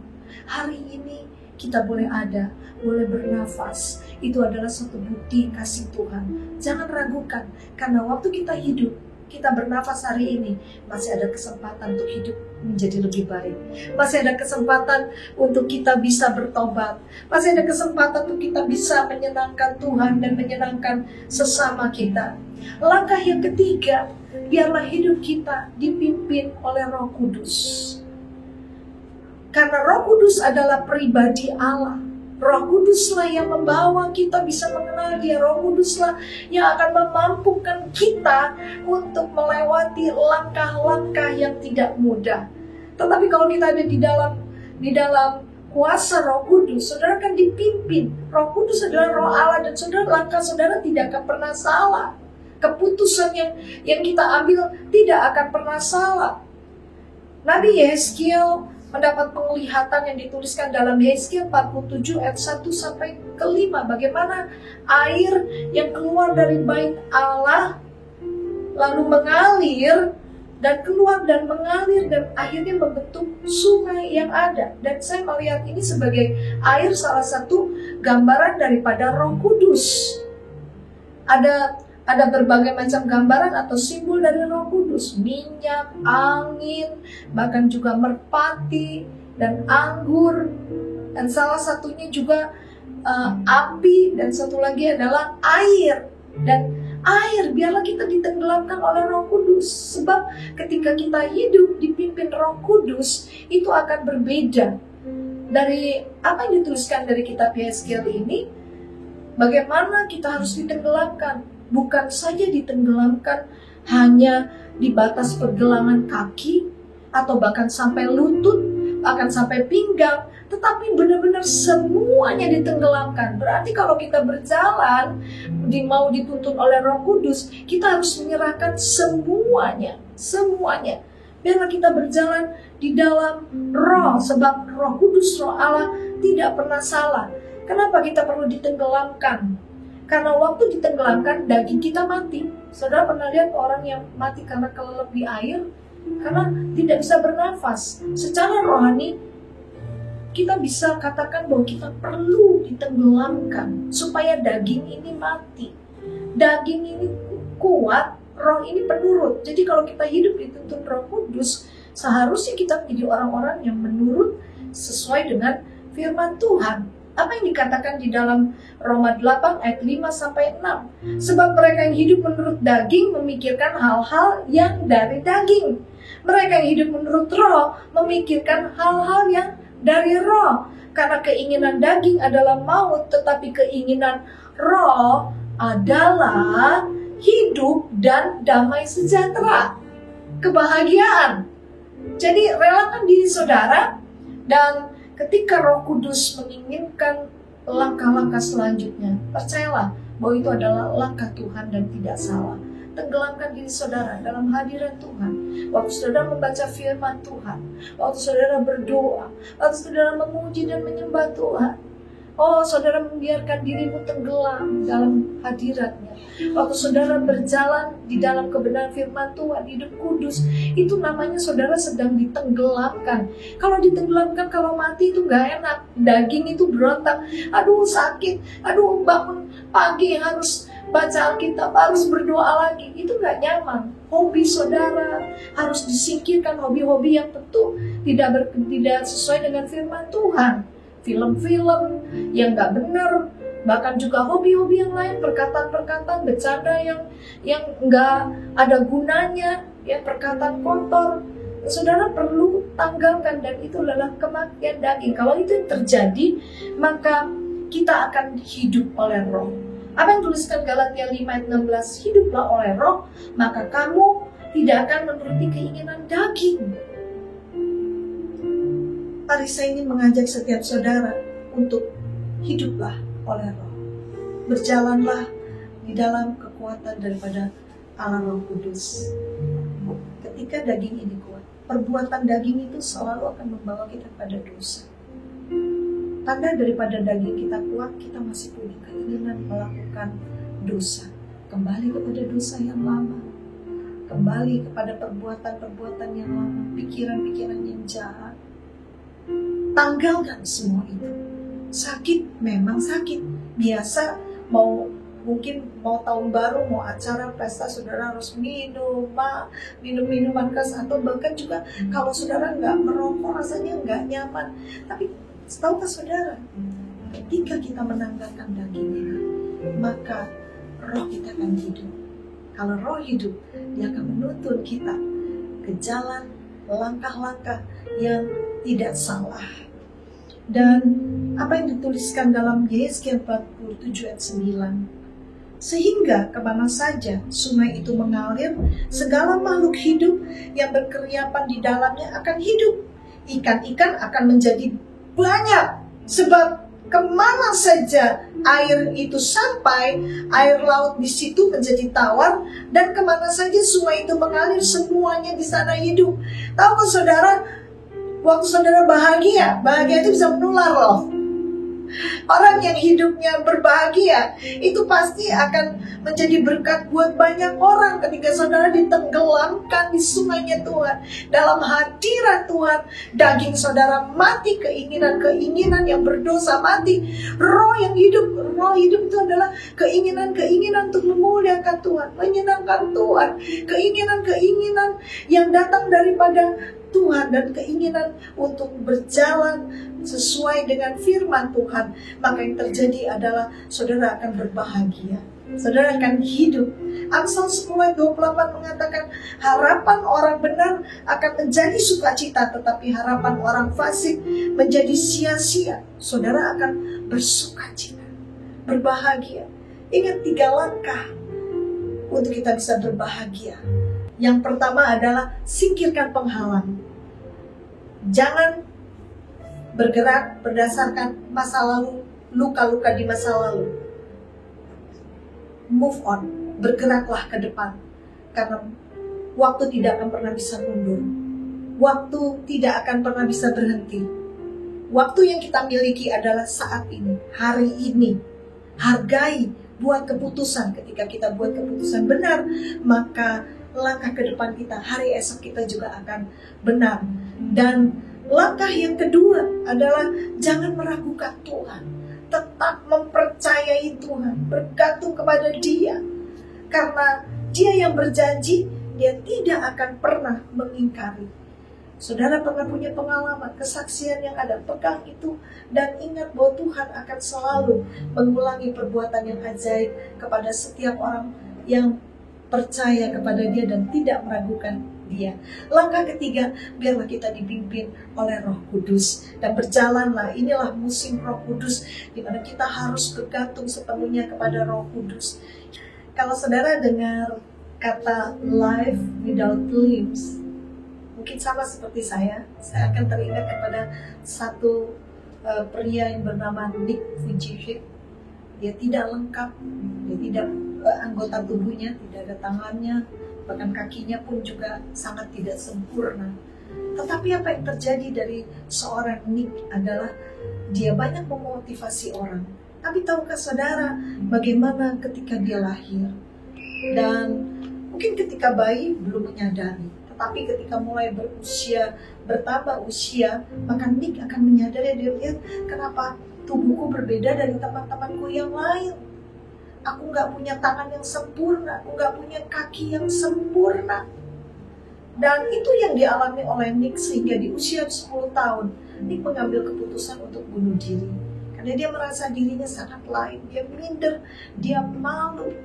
Hari ini kita boleh ada, boleh bernafas. Itu adalah suatu bukti kasih Tuhan. Jangan ragukan, karena waktu kita hidup, kita bernafas hari ini, masih ada kesempatan untuk hidup menjadi lebih baik. Masih ada kesempatan untuk kita bisa bertobat. Masih ada kesempatan untuk kita bisa menyenangkan Tuhan dan menyenangkan sesama kita. Langkah yang ketiga, biarlah hidup kita dipimpin oleh Roh Kudus. Karena Roh Kudus adalah pribadi Allah. Roh Kuduslah yang membawa kita bisa mengenal Dia. Roh Kuduslah yang akan memampukan kita untuk melewati langkah-langkah yang tidak mudah. Tetapi kalau kita ada di dalam kuasa Roh Kudus, saudara akan dipimpin. Roh Kudus adalah Roh Allah dan langkah saudara tidak akan pernah salah. Keputusan yang kita ambil tidak akan pernah salah. Nabi Yeskiel mendapat penglihatan yang dituliskan dalam Yesaya 47 ayat 1 sampai ke 5. Bagaimana air yang keluar dari bait Allah lalu mengalir dan keluar dan mengalir dan akhirnya membentuk sungai yang ada. Dan saya melihat ini sebagai air salah satu gambaran daripada Roh Kudus. Ada berbagai macam gambaran atau simbol dari Roh Kudus, minyak, angin, bahkan juga merpati dan anggur, dan salah satunya juga api, dan satu lagi adalah air. Dan air, biarlah kita ditenggelamkan oleh Roh Kudus, sebab ketika kita hidup dipimpin Roh Kudus itu akan berbeda dari apa yang dituliskan dari kitab Yeskiel ini. Bagaimana kita harus ditenggelamkan? Bukan saja ditenggelamkan hanya di batas pergelangan kaki atau bahkan sampai lutut, bahkan sampai pinggang, tetapi benar-benar semuanya ditenggelamkan. Berarti kalau kita berjalan, mau dituntun oleh Roh Kudus, kita harus menyerahkan semuanya. Biarlah kita berjalan di dalam Roh, sebab Roh Kudus, Roh Allah tidak pernah salah. Kenapa kita perlu ditenggelamkan? Karena waktu ditenggelamkan, daging kita mati. Saudara pernah lihat orang yang mati karena kelelep di air? Karena tidak bisa bernafas. Secara rohani, kita bisa katakan bahwa kita perlu ditenggelamkan supaya daging ini mati. Daging ini kuat, roh ini penurut. Jadi kalau kita hidup dituntun Roh Kudus, seharusnya kita menjadi orang-orang yang menurut sesuai dengan firman Tuhan. Apa yang dikatakan di dalam Roma 8 ayat 5 sampai 6? Sebab mereka yang hidup menurut daging memikirkan hal-hal yang dari daging. Mereka yang hidup menurut roh memikirkan hal-hal yang dari roh. Karena keinginan daging adalah maut, tetapi keinginan roh adalah hidup dan damai sejahtera, kebahagiaan. Jadi relakan diri saudara, dan ketika Roh Kudus menginginkan langkah-langkah selanjutnya, percayalah bahwa itu adalah langkah Tuhan dan tidak salah. Tenggelamkan diri saudara dalam hadirat Tuhan. Waktu saudara membaca firman Tuhan, waktu saudara berdoa, waktu saudara memuji dan menyembah Tuhan, oh, saudara membiarkan dirimu tenggelam dalam hadiratnya. Waktu saudara berjalan di dalam kebenaran firman Tuhan, hidup kudus, itu namanya saudara sedang ditenggelamkan. Kalau ditenggelamkan, kalau mati itu gak enak. Daging itu berontak, aduh sakit, aduh bangun pagi harus baca Alkitab, harus berdoa lagi. Itu gak nyaman. Hobi saudara harus disingkirkan, hobi-hobi yang tentu tidak sesuai dengan firman Tuhan. Film-film yang gak benar, bahkan juga hobi-hobi yang lain, perkataan-perkataan bercanda yang gak ada gunanya, ya, perkataan kotor. Saudara perlu tanggalkan, dan itu adalah kematian daging. Kalau itu yang terjadi, maka kita akan hidup oleh roh. Apa yang tuliskan Galatia 5 ayat 16? Hiduplah oleh roh, maka kamu tidak akan menuruti keinginan daging. Mari saya ingin mengajak setiap saudara untuk hiduplah oleh roh. Berjalanlah di dalam kekuatan daripada Allah Roh Kudus. Ketika daging ini kuat, perbuatan daging itu selalu akan membawa kita pada dosa. Tanda daripada daging kita kuat, kita masih punya keinginan melakukan dosa. Kembali kepada dosa yang lama. Kembali kepada perbuatan-perbuatan yang lama, pikiran-pikiran yang jahat. Tanggalkan semua itu. Sakit memang sakit. Biasa mungkin mau tahun baru, mau acara pesta, saudara harus minum minuman keras, atau bahkan juga kalau saudara nggak merokok rasanya nggak nyaman. Tapi tahukah saudara, ketika kita menanggalkan daging ini, maka roh kita akan hidup. Kalau roh hidup, dia akan menuntun kita ke jalan langkah-langkah yang tidak salah. Dan apa yang dituliskan dalam Yesaya 47 ayat 9, sehingga kemana saja sungai itu mengalir, segala makhluk hidup yang berkeriapan di dalamnya akan hidup. Ikan-ikan akan menjadi banyak, sebab kemana saja air itu sampai, air laut di situ menjadi tawar, dan kemana saja sungai itu mengalir, semuanya di sana hidup. Tahu saudara, Waktu saudara bahagia, bahagia itu bisa menular loh. Orang yang hidupnya berbahagia itu pasti akan menjadi berkat buat banyak orang. Ketika saudara ditenggelamkan di sungainya Tuhan, dalam hadirat Tuhan, daging saudara mati, keinginan-keinginan yang berdosa mati. Roh hidup itu adalah keinginan-keinginan untuk memuliakan Tuhan, menyenangkan Tuhan, keinginan-keinginan yang datang daripada Tuhan dan keinginan untuk berjalan sesuai dengan firman Tuhan. Maka yang terjadi adalah saudara akan berbahagia, saudara akan hidup. Amsal 10:28 mengatakan, harapan orang benar akan menjadi sukacita, tetapi harapan orang fasik menjadi sia-sia. Saudara akan bersukacita, berbahagia. Ingat 3 langkah untuk kita bisa berbahagia. Yang pertama adalah singkirkan penghalang. Jangan bergerak berdasarkan masa lalu, luka-luka di masa lalu. Move on, bergeraklah ke depan. Karena waktu tidak akan pernah bisa mundur. Waktu tidak akan pernah bisa berhenti. Waktu yang kita miliki adalah saat ini, hari ini. Hargai, buat keputusan. Ketika kita buat keputusan benar, maka langkah ke depan kita, hari esok kita juga akan benar. Dan langkah yang kedua adalah jangan meragukan Tuhan. Tetap mempercayai Tuhan, bergantung kepada Dia. Karena Dia yang berjanji, Dia tidak akan pernah mengingkari. Saudara pernah punya pengalaman, kesaksian yang ada, pegang itu dan ingat bahwa Tuhan akan selalu mengulangi perbuatan yang ajaib kepada setiap orang yang percaya kepada Dia dan tidak meragukan Dia. Langkah ketiga, biarlah kita dipimpin oleh Roh Kudus dan berjalanlah. Inilah musim Roh Kudus di mana kita harus bergantung sepenuhnya kepada Roh Kudus. Kalau saudara dengar kata life without limbs, mungkin sama seperti saya akan teringat kepada satu pria yang bernama Nick Vujicic. Dia tidak lengkap, dia tidak anggota tubuhnya, tidak ada tangannya, bahkan kakinya pun juga sangat tidak sempurna. Tetapi apa yang terjadi dari seorang Nick adalah dia banyak memotivasi orang. Tapi tahukah saudara bagaimana ketika dia lahir? Dan mungkin ketika bayi belum menyadari, tetapi ketika mulai bertambah usia, maka Nick akan menyadari, dia lihat kenapa tubuhku berbeda dari teman-temanku yang lain. Aku gak punya tangan yang sempurna, aku gak punya kaki yang sempurna. Dan itu yang dialami oleh Nick sehingga di usia 10 tahun, Nick mengambil keputusan untuk bunuh diri. Karena dia merasa dirinya sangat lain, dia minder, dia malu.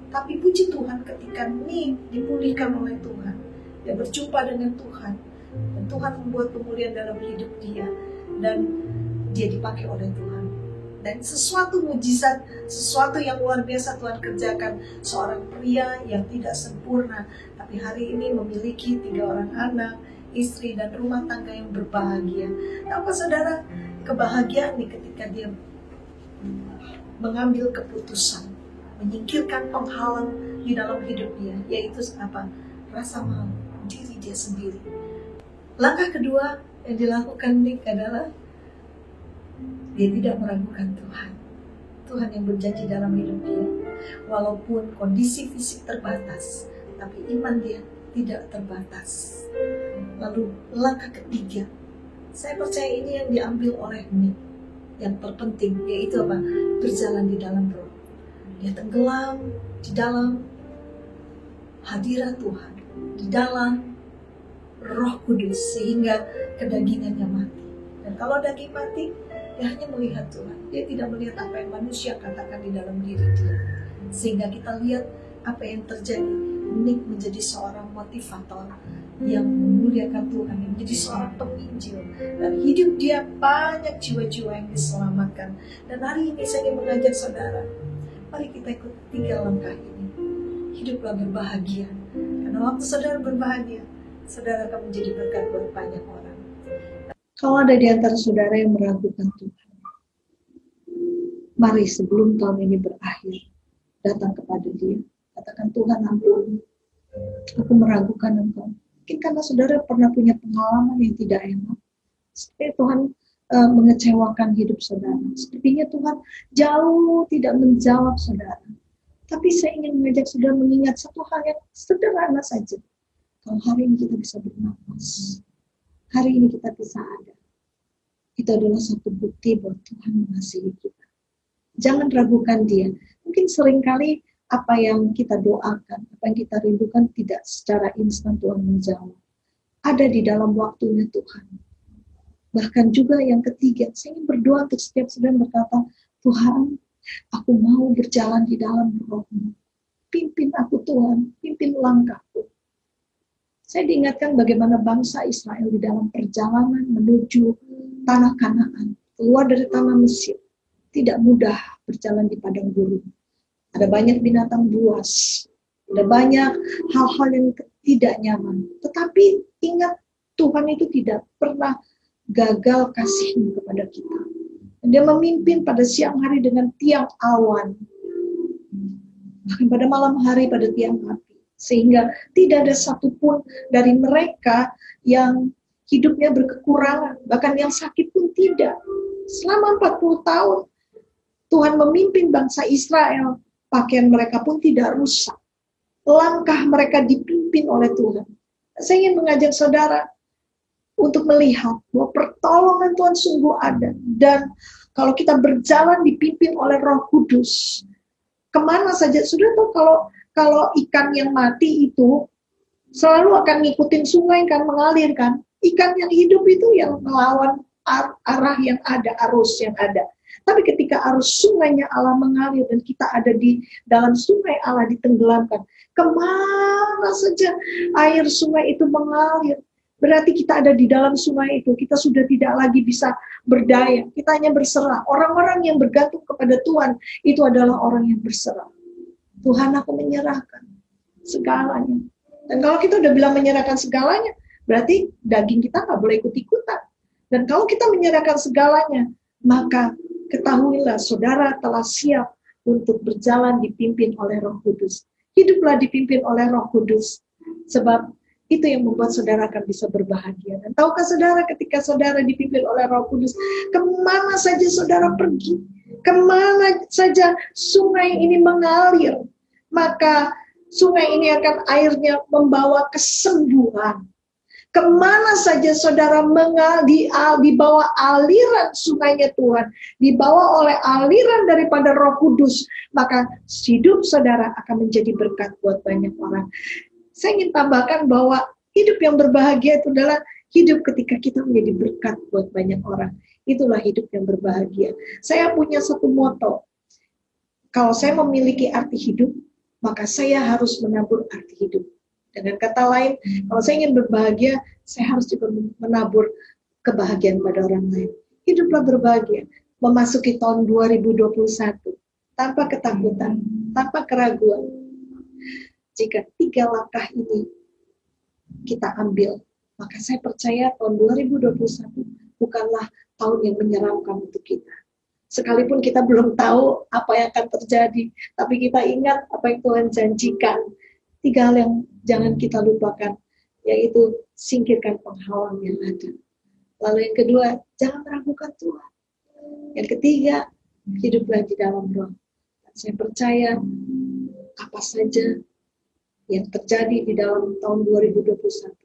Tapi puji Tuhan ketika Nick dipulihkan oleh Tuhan, dia berjumpa dengan Tuhan, dan Tuhan membuat pemulihan dalam hidup dia, dan dia dipakai oleh Tuhan. Dan sesuatu mujizat, sesuatu yang luar biasa Tuhan kerjakan. Seorang pria yang tidak sempurna, tapi hari ini memiliki 3 orang anak, istri, dan rumah tangga yang berbahagia. Apa saudara, kebahagiaan nih ketika dia mengambil keputusan, menyingkirkan penghalang di dalam hidup dia, yaitu apa? Rasa malu diri dia sendiri. Langkah kedua yang dilakukan Nick adalah dia tidak meragukan Tuhan. Tuhan yang berjanji dalam hidup dia. Walaupun kondisi fisik terbatas, tapi iman dia tidak terbatas. Lalu langkah ketiga, saya percaya ini yang diambil oleh Nick. Yang terpenting yaitu apa? Berjalan di dalam Roh. Dia tenggelam di dalam hadirat Tuhan, di dalam Roh Kudus, sehingga kedagingannya mati. Dan kalau daging mati, dia hanya melihat Tuhan. Dia tidak melihat apa yang manusia katakan di dalam diri dia. Sehingga kita lihat apa yang terjadi. Nick menjadi seorang motivator yang memuliakan Tuhan, yang menjadi seorang penginjil. Dan hidup dia banyak jiwa-jiwa yang diselamatkan. Dan hari ini saya ingin mengajak saudara, mari kita ikut 3 langkah ini. Hiduplah berbahagia. Karena waktu saudara berbahagia, saudara akan menjadi berkat buat banyak orang. Kalau ada di antara saudara yang meragukan Tuhan, mari sebelum tahun ini berakhir, datang kepada Dia. Katakan, Tuhan ampuni, aku meragukan Engkau. Mungkin karena saudara pernah punya pengalaman yang tidak enak. supaya Tuhan mengecewakan hidup saudara. Sepertinya Tuhan jauh tidak menjawab saudara. Tapi saya ingin mengajak saudara mengingat satu hal yang sederhana saja. Kalau hari ini kita bisa bernafas, hari ini kita bisa ada, itu adalah satu bukti bahwa Tuhan mengasihi kita. Jangan ragukan Dia. Mungkin seringkali apa yang kita doakan, apa yang kita rindukan tidak secara instan Tuhan menjawab. Ada di dalam waktunya Tuhan. Bahkan juga yang ketiga, saya ingin berdoa untuk setiap saudara berkata, Tuhan, aku mau berjalan di dalam Roh-Mu. Pimpin aku Tuhan, pimpin langkahku. Saya diingatkan bagaimana bangsa Israel di dalam perjalanan menuju tanah Kanaan, keluar dari tanah Mesir. Tidak mudah berjalan di padang gurun. Ada banyak binatang buas, ada banyak hal-hal yang tidak nyaman. Tetapi ingat, Tuhan itu tidak pernah gagal kasih-Nya kepada kita. Dia memimpin pada siang hari dengan tiang awan, bahkan pada malam hari pada tiang api. Sehingga tidak ada satupun dari mereka yang hidupnya berkekurangan, bahkan yang sakit pun tidak. Selama 40 tahun, Tuhan memimpin bangsa Israel. Pakaian mereka pun tidak rusak. Langkah mereka dipimpin oleh Tuhan. Saya ingin mengajak saudara untuk melihat bahwa pertolongan Tuhan sungguh ada. Dan kalau kita berjalan dipimpin oleh Roh Kudus, kemana saja. Sudah tahu kalau ikan yang mati itu selalu akan ngikutin sungai kan, mengalir kan. Ikan yang hidup itu yang melawan arah yang ada, arus yang ada. Tapi ketika arus sungainya Allah mengalir dan kita ada di dalam sungai Allah ditenggelamkan, kemana saja air sungai itu mengalir, berarti kita ada di dalam sungai itu. Kita sudah tidak lagi bisa berdaya, kita hanya berserah. Orang-orang yang bergantung kepada Tuhan itu adalah orang yang berserah. Tuhan, aku menyerahkan segalanya. Dan kalau kita udah bilang menyerahkan segalanya, berarti daging kita nggak boleh ikut-ikutan. Dan kalau kita menyerahkan segalanya, maka ketahuilah saudara telah siap untuk berjalan dipimpin oleh Roh Kudus. Hiduplah dipimpin oleh Roh Kudus. Sebab itu yang membuat saudara akan bisa berbahagia. Dan tahukah saudara, ketika saudara dipimpin oleh Roh Kudus, kemana saja saudara pergi, kemana saja sungai ini mengalir, maka sungai ini akan airnya membawa kesembuhan. Kemana saja saudara di bawah aliran sungainya Tuhan, dibawa oleh aliran daripada Roh Kudus, maka hidup saudara akan menjadi berkat buat banyak orang. Saya ingin tambahkan bahwa hidup yang berbahagia itu adalah hidup ketika kita menjadi berkat buat banyak orang. Itulah hidup yang berbahagia. Saya punya satu moto, kalau saya memiliki arti hidup, maka saya harus menabur arti hidup. Dengan kata lain, kalau saya ingin berbahagia, saya harus juga menabur kebahagiaan pada orang lain. Hiduplah berbahagia, memasuki tahun 2021, tanpa ketakutan, tanpa keraguan. Jika 3 langkah ini kita ambil, maka saya percaya tahun 2021 bukanlah tahun yang menyeramkan untuk kita. Sekalipun kita belum tahu apa yang akan terjadi, tapi kita ingat apa yang Tuhan janjikan. 3 hal yang jangan kita lupakan, yaitu singkirkan penghalang yang ada. Lalu yang kedua, jangan meragukan Tuhan. Yang ketiga, hiduplah di dalam Roh. Dan saya percaya apa saja yang terjadi di dalam tahun 2021,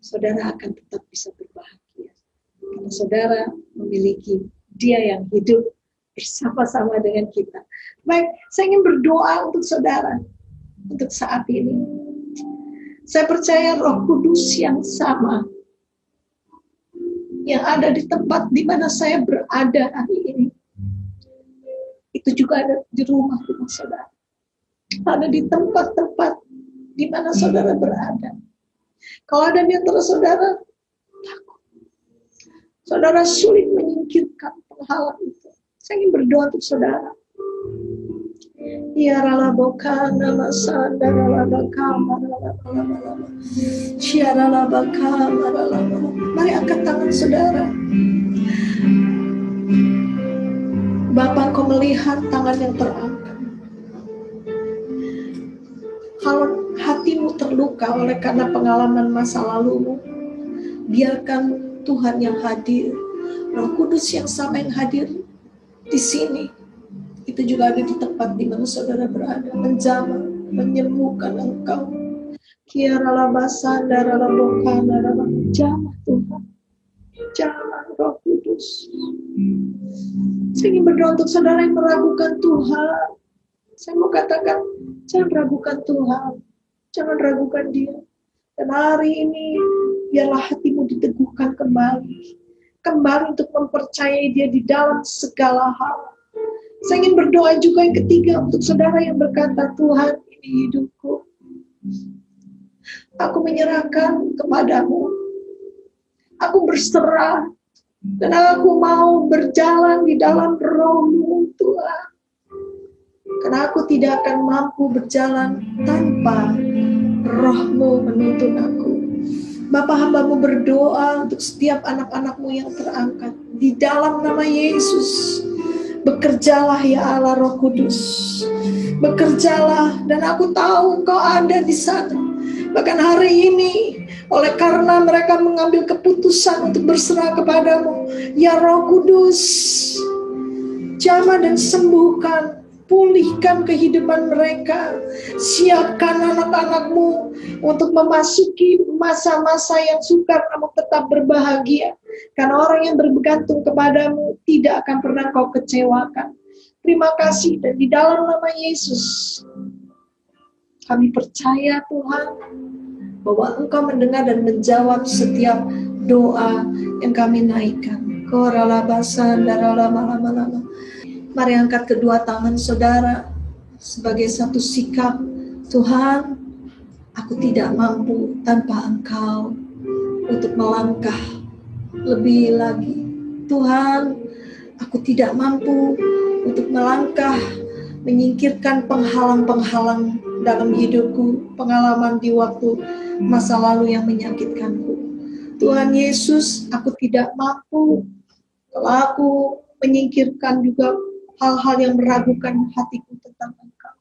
saudara akan tetap bisa berbahagia. Karena saudara memiliki Dia yang hidup bersama-sama dengan kita. Baik, saya ingin berdoa untuk saudara. Untuk saat ini, saya percaya Roh Kudus yang sama yang ada di tempat di mana saya berada hari ini, itu juga ada di rumah-rumah saudara, ada di tempat-tempat di mana saudara berada. Kalau ada di antara saudara takut, saudara sulit menyingkirkan penghalang itu, saya ingin berdoa untuk saudara. Ya ralaboka nama sandara labaka maralaba. Syara labaka maralaba. Mari angkat tangan saudara. Bapa, Kau melihat tangan yang terangkat. Kalau hatimu terluka oleh karena pengalaman masa lalumu, biarkan Tuhan yang hadir, Roh Kudus yang sama yang hadir di sini, itu juga ada di tempat di mana saudara berada, menjamah, menyembuhkan engkau. Jamah Tuhan, jamah Roh Kudus. Saya ingin berdoa untuk saudara yang meragukan Tuhan. Saya mau katakan, jangan ragukan Tuhan, jangan ragukan Dia. Dan hari ini, biarlah hatimu diteguhkan kembali untuk mempercayai Dia di dalam segala hal. Saya ingin berdoa juga yang ketiga untuk saudara yang berkata, Tuhan, ini hidupku. Aku menyerahkan kepadamu. Aku berserah. Dan aku mau berjalan di dalam Roh-Mu, Tuhan. Karena aku tidak akan mampu berjalan tanpa Roh-Mu menuntun aku. Bapa, hamba-Mu berdoa untuk setiap anak-anak-Mu yang terangkat. Di dalam nama Yesus. Bekerjalah ya Allah Roh Kudus. Bekerjalah, dan aku tahu Engkau ada di sana. Bahkan hari ini, oleh karena mereka mengambil keputusan untuk berserah kepadamu, ya Roh Kudus, jamah dan sembuhkan, pulihkan kehidupan mereka. Siapkan anak-anak-Mu untuk memasuki masa-masa yang sukar namun tetap berbahagia. Karena orang yang bergantung kepadamu tidak akan pernah Kau kecewakan. Terima kasih, dan di dalam nama Yesus kami percaya Tuhan bahwa Engkau mendengar dan menjawab setiap doa yang kami naikkan. Mari angkat kedua tangan saudara sebagai satu sikap. Tuhan, aku tidak mampu tanpa Engkau untuk melangkah lebih lagi. Tuhan, aku tidak mampu untuk melangkah, menyingkirkan penghalang-penghalang dalam hidupku, pengalaman di waktu masa lalu yang menyakitkanku. Tuhan Yesus, aku tidak mampu kalau aku menyingkirkan juga hal-hal yang meragukan hatiku tentang Engkau.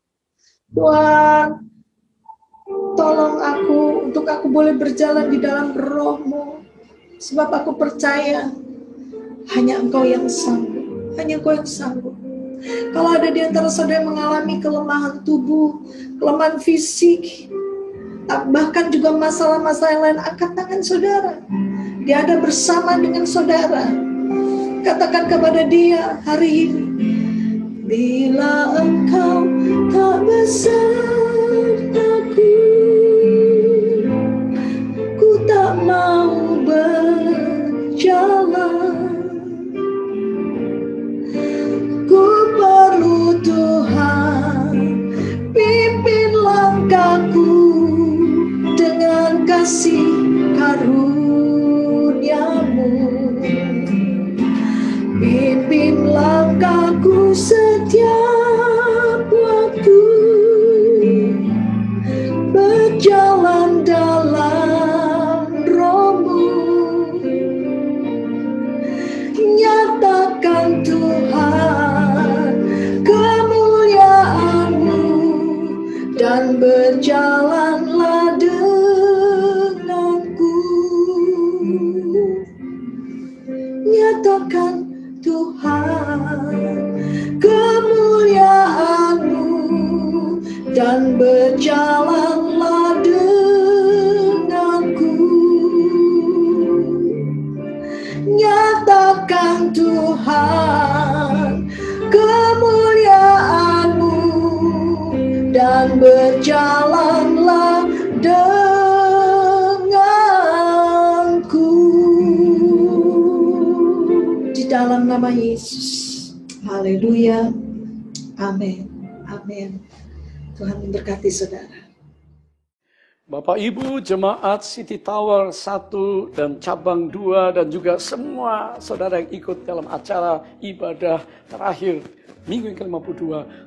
Tuhan, tolong aku untuk aku boleh berjalan di dalam Roh-Mu, sebab aku percaya hanya Engkau yang sanggup, hanya Engkau yang sanggup. Kalau ada di antara saudara yang mengalami kelemahan tubuh, kelemahan fisik, bahkan juga masalah-masalah yang lain, angkat tangan saudara. Dia ada bersama dengan saudara. Katakan kepada Dia hari ini, bila Engkau tak besertaku, ku tak mau berjalan. Ku perlu Tuhan, pimpin langkahku dengan kasih karunia-Mu. Pimpin langkahku setiap waktu, berjalan dalam Roh-Mu. Nyatakan Tuhan kemuliaan-Mu dan berjalanlah denganku. Nyatakan Tuhan kemuliaan-Mu dan berjalanlah denganku. Nyatakan Tuhan kemuliaan-Mu dan berjalanlah denganku. Di dalam nama Yesus. Haleluya. Amin. Amin. Tuhan memberkati saudara. Bapak Ibu Jemaat City Tower 1 dan cabang 2 dan juga semua saudara yang ikut dalam acara ibadah terakhir minggu yang ke-52.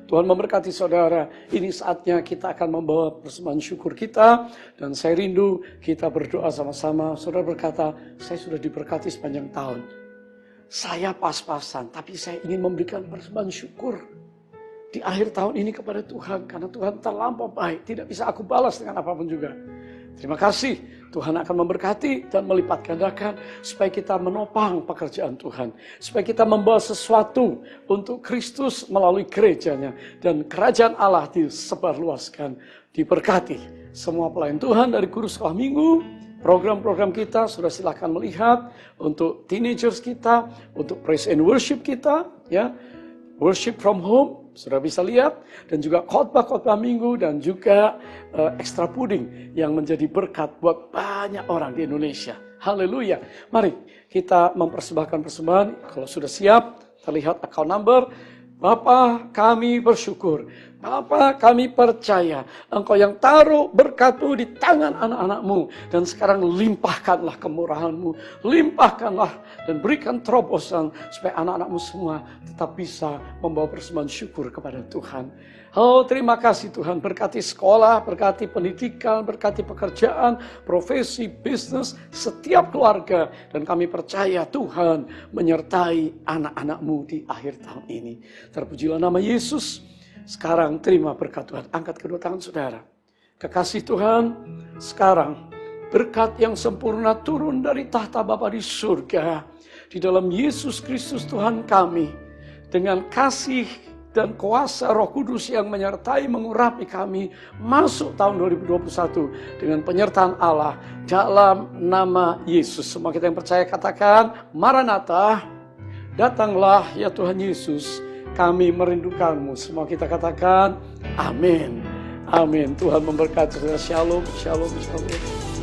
Tuhan memberkati saudara. Ini saatnya kita akan membawa persembahan syukur kita. Dan saya rindu kita berdoa sama-sama. Saudara berkata, saya sudah diberkati sepanjang tahun. Saya pas-pasan, tapi saya ingin memberikan persembahan syukur di akhir tahun ini kepada Tuhan. Karena Tuhan terlampau baik, tidak bisa aku balas dengan apapun juga. Terima kasih. Tuhan akan memberkati dan melipat gandakan supaya kita menopang pekerjaan Tuhan. Supaya kita membawa sesuatu untuk Kristus melalui gerejanya. Dan kerajaan Allah disebarluaskan, diberkati. Semua pelayan Tuhan dari guru sekolah minggu, program-program kita sudah silakan melihat. Untuk teenagers kita, untuk praise and worship kita, ya, worship from home, sudah bisa lihat, dan juga khotbah-khotbah minggu, dan juga extra pudding yang menjadi berkat buat banyak orang di Indonesia. Haleluya. Mari kita mempersembahkan persembahan. Kalau sudah siap, terlihat account number. Bapa, kami bersyukur. Bapa, kami percaya Engkau yang taruh berkat-Mu di tangan anak-anak-Mu. Dan sekarang limpahkanlah kemurahan-Mu. Limpahkanlah dan berikan terobosan supaya anak-anak-Mu semua tetap bisa membawa persembahan syukur kepada Tuhan. Oh, terima kasih Tuhan. Berkati sekolah, berkati pendidikan, berkati pekerjaan, profesi, bisnis, setiap keluarga. Dan kami percaya Tuhan menyertai anak-anak-Mu di akhir tahun ini. Terpujilah nama Yesus. Sekarang terima berkat Tuhan. Angkat kedua tangan saudara. Kekasih Tuhan, sekarang berkat yang sempurna turun dari tahta Bapa di surga. Di dalam Yesus Kristus Tuhan kami. Dengan kasih dan kuasa Roh Kudus yang menyertai mengurapi kami masuk tahun 2021 dengan penyertaan Allah dalam nama Yesus. Semua kita yang percaya katakan, Maranatha, datanglah ya Tuhan Yesus, kami merindukanmu. Semua kita katakan, amin. Amin. Tuhan memberkati. Shalom, shalom, shalom.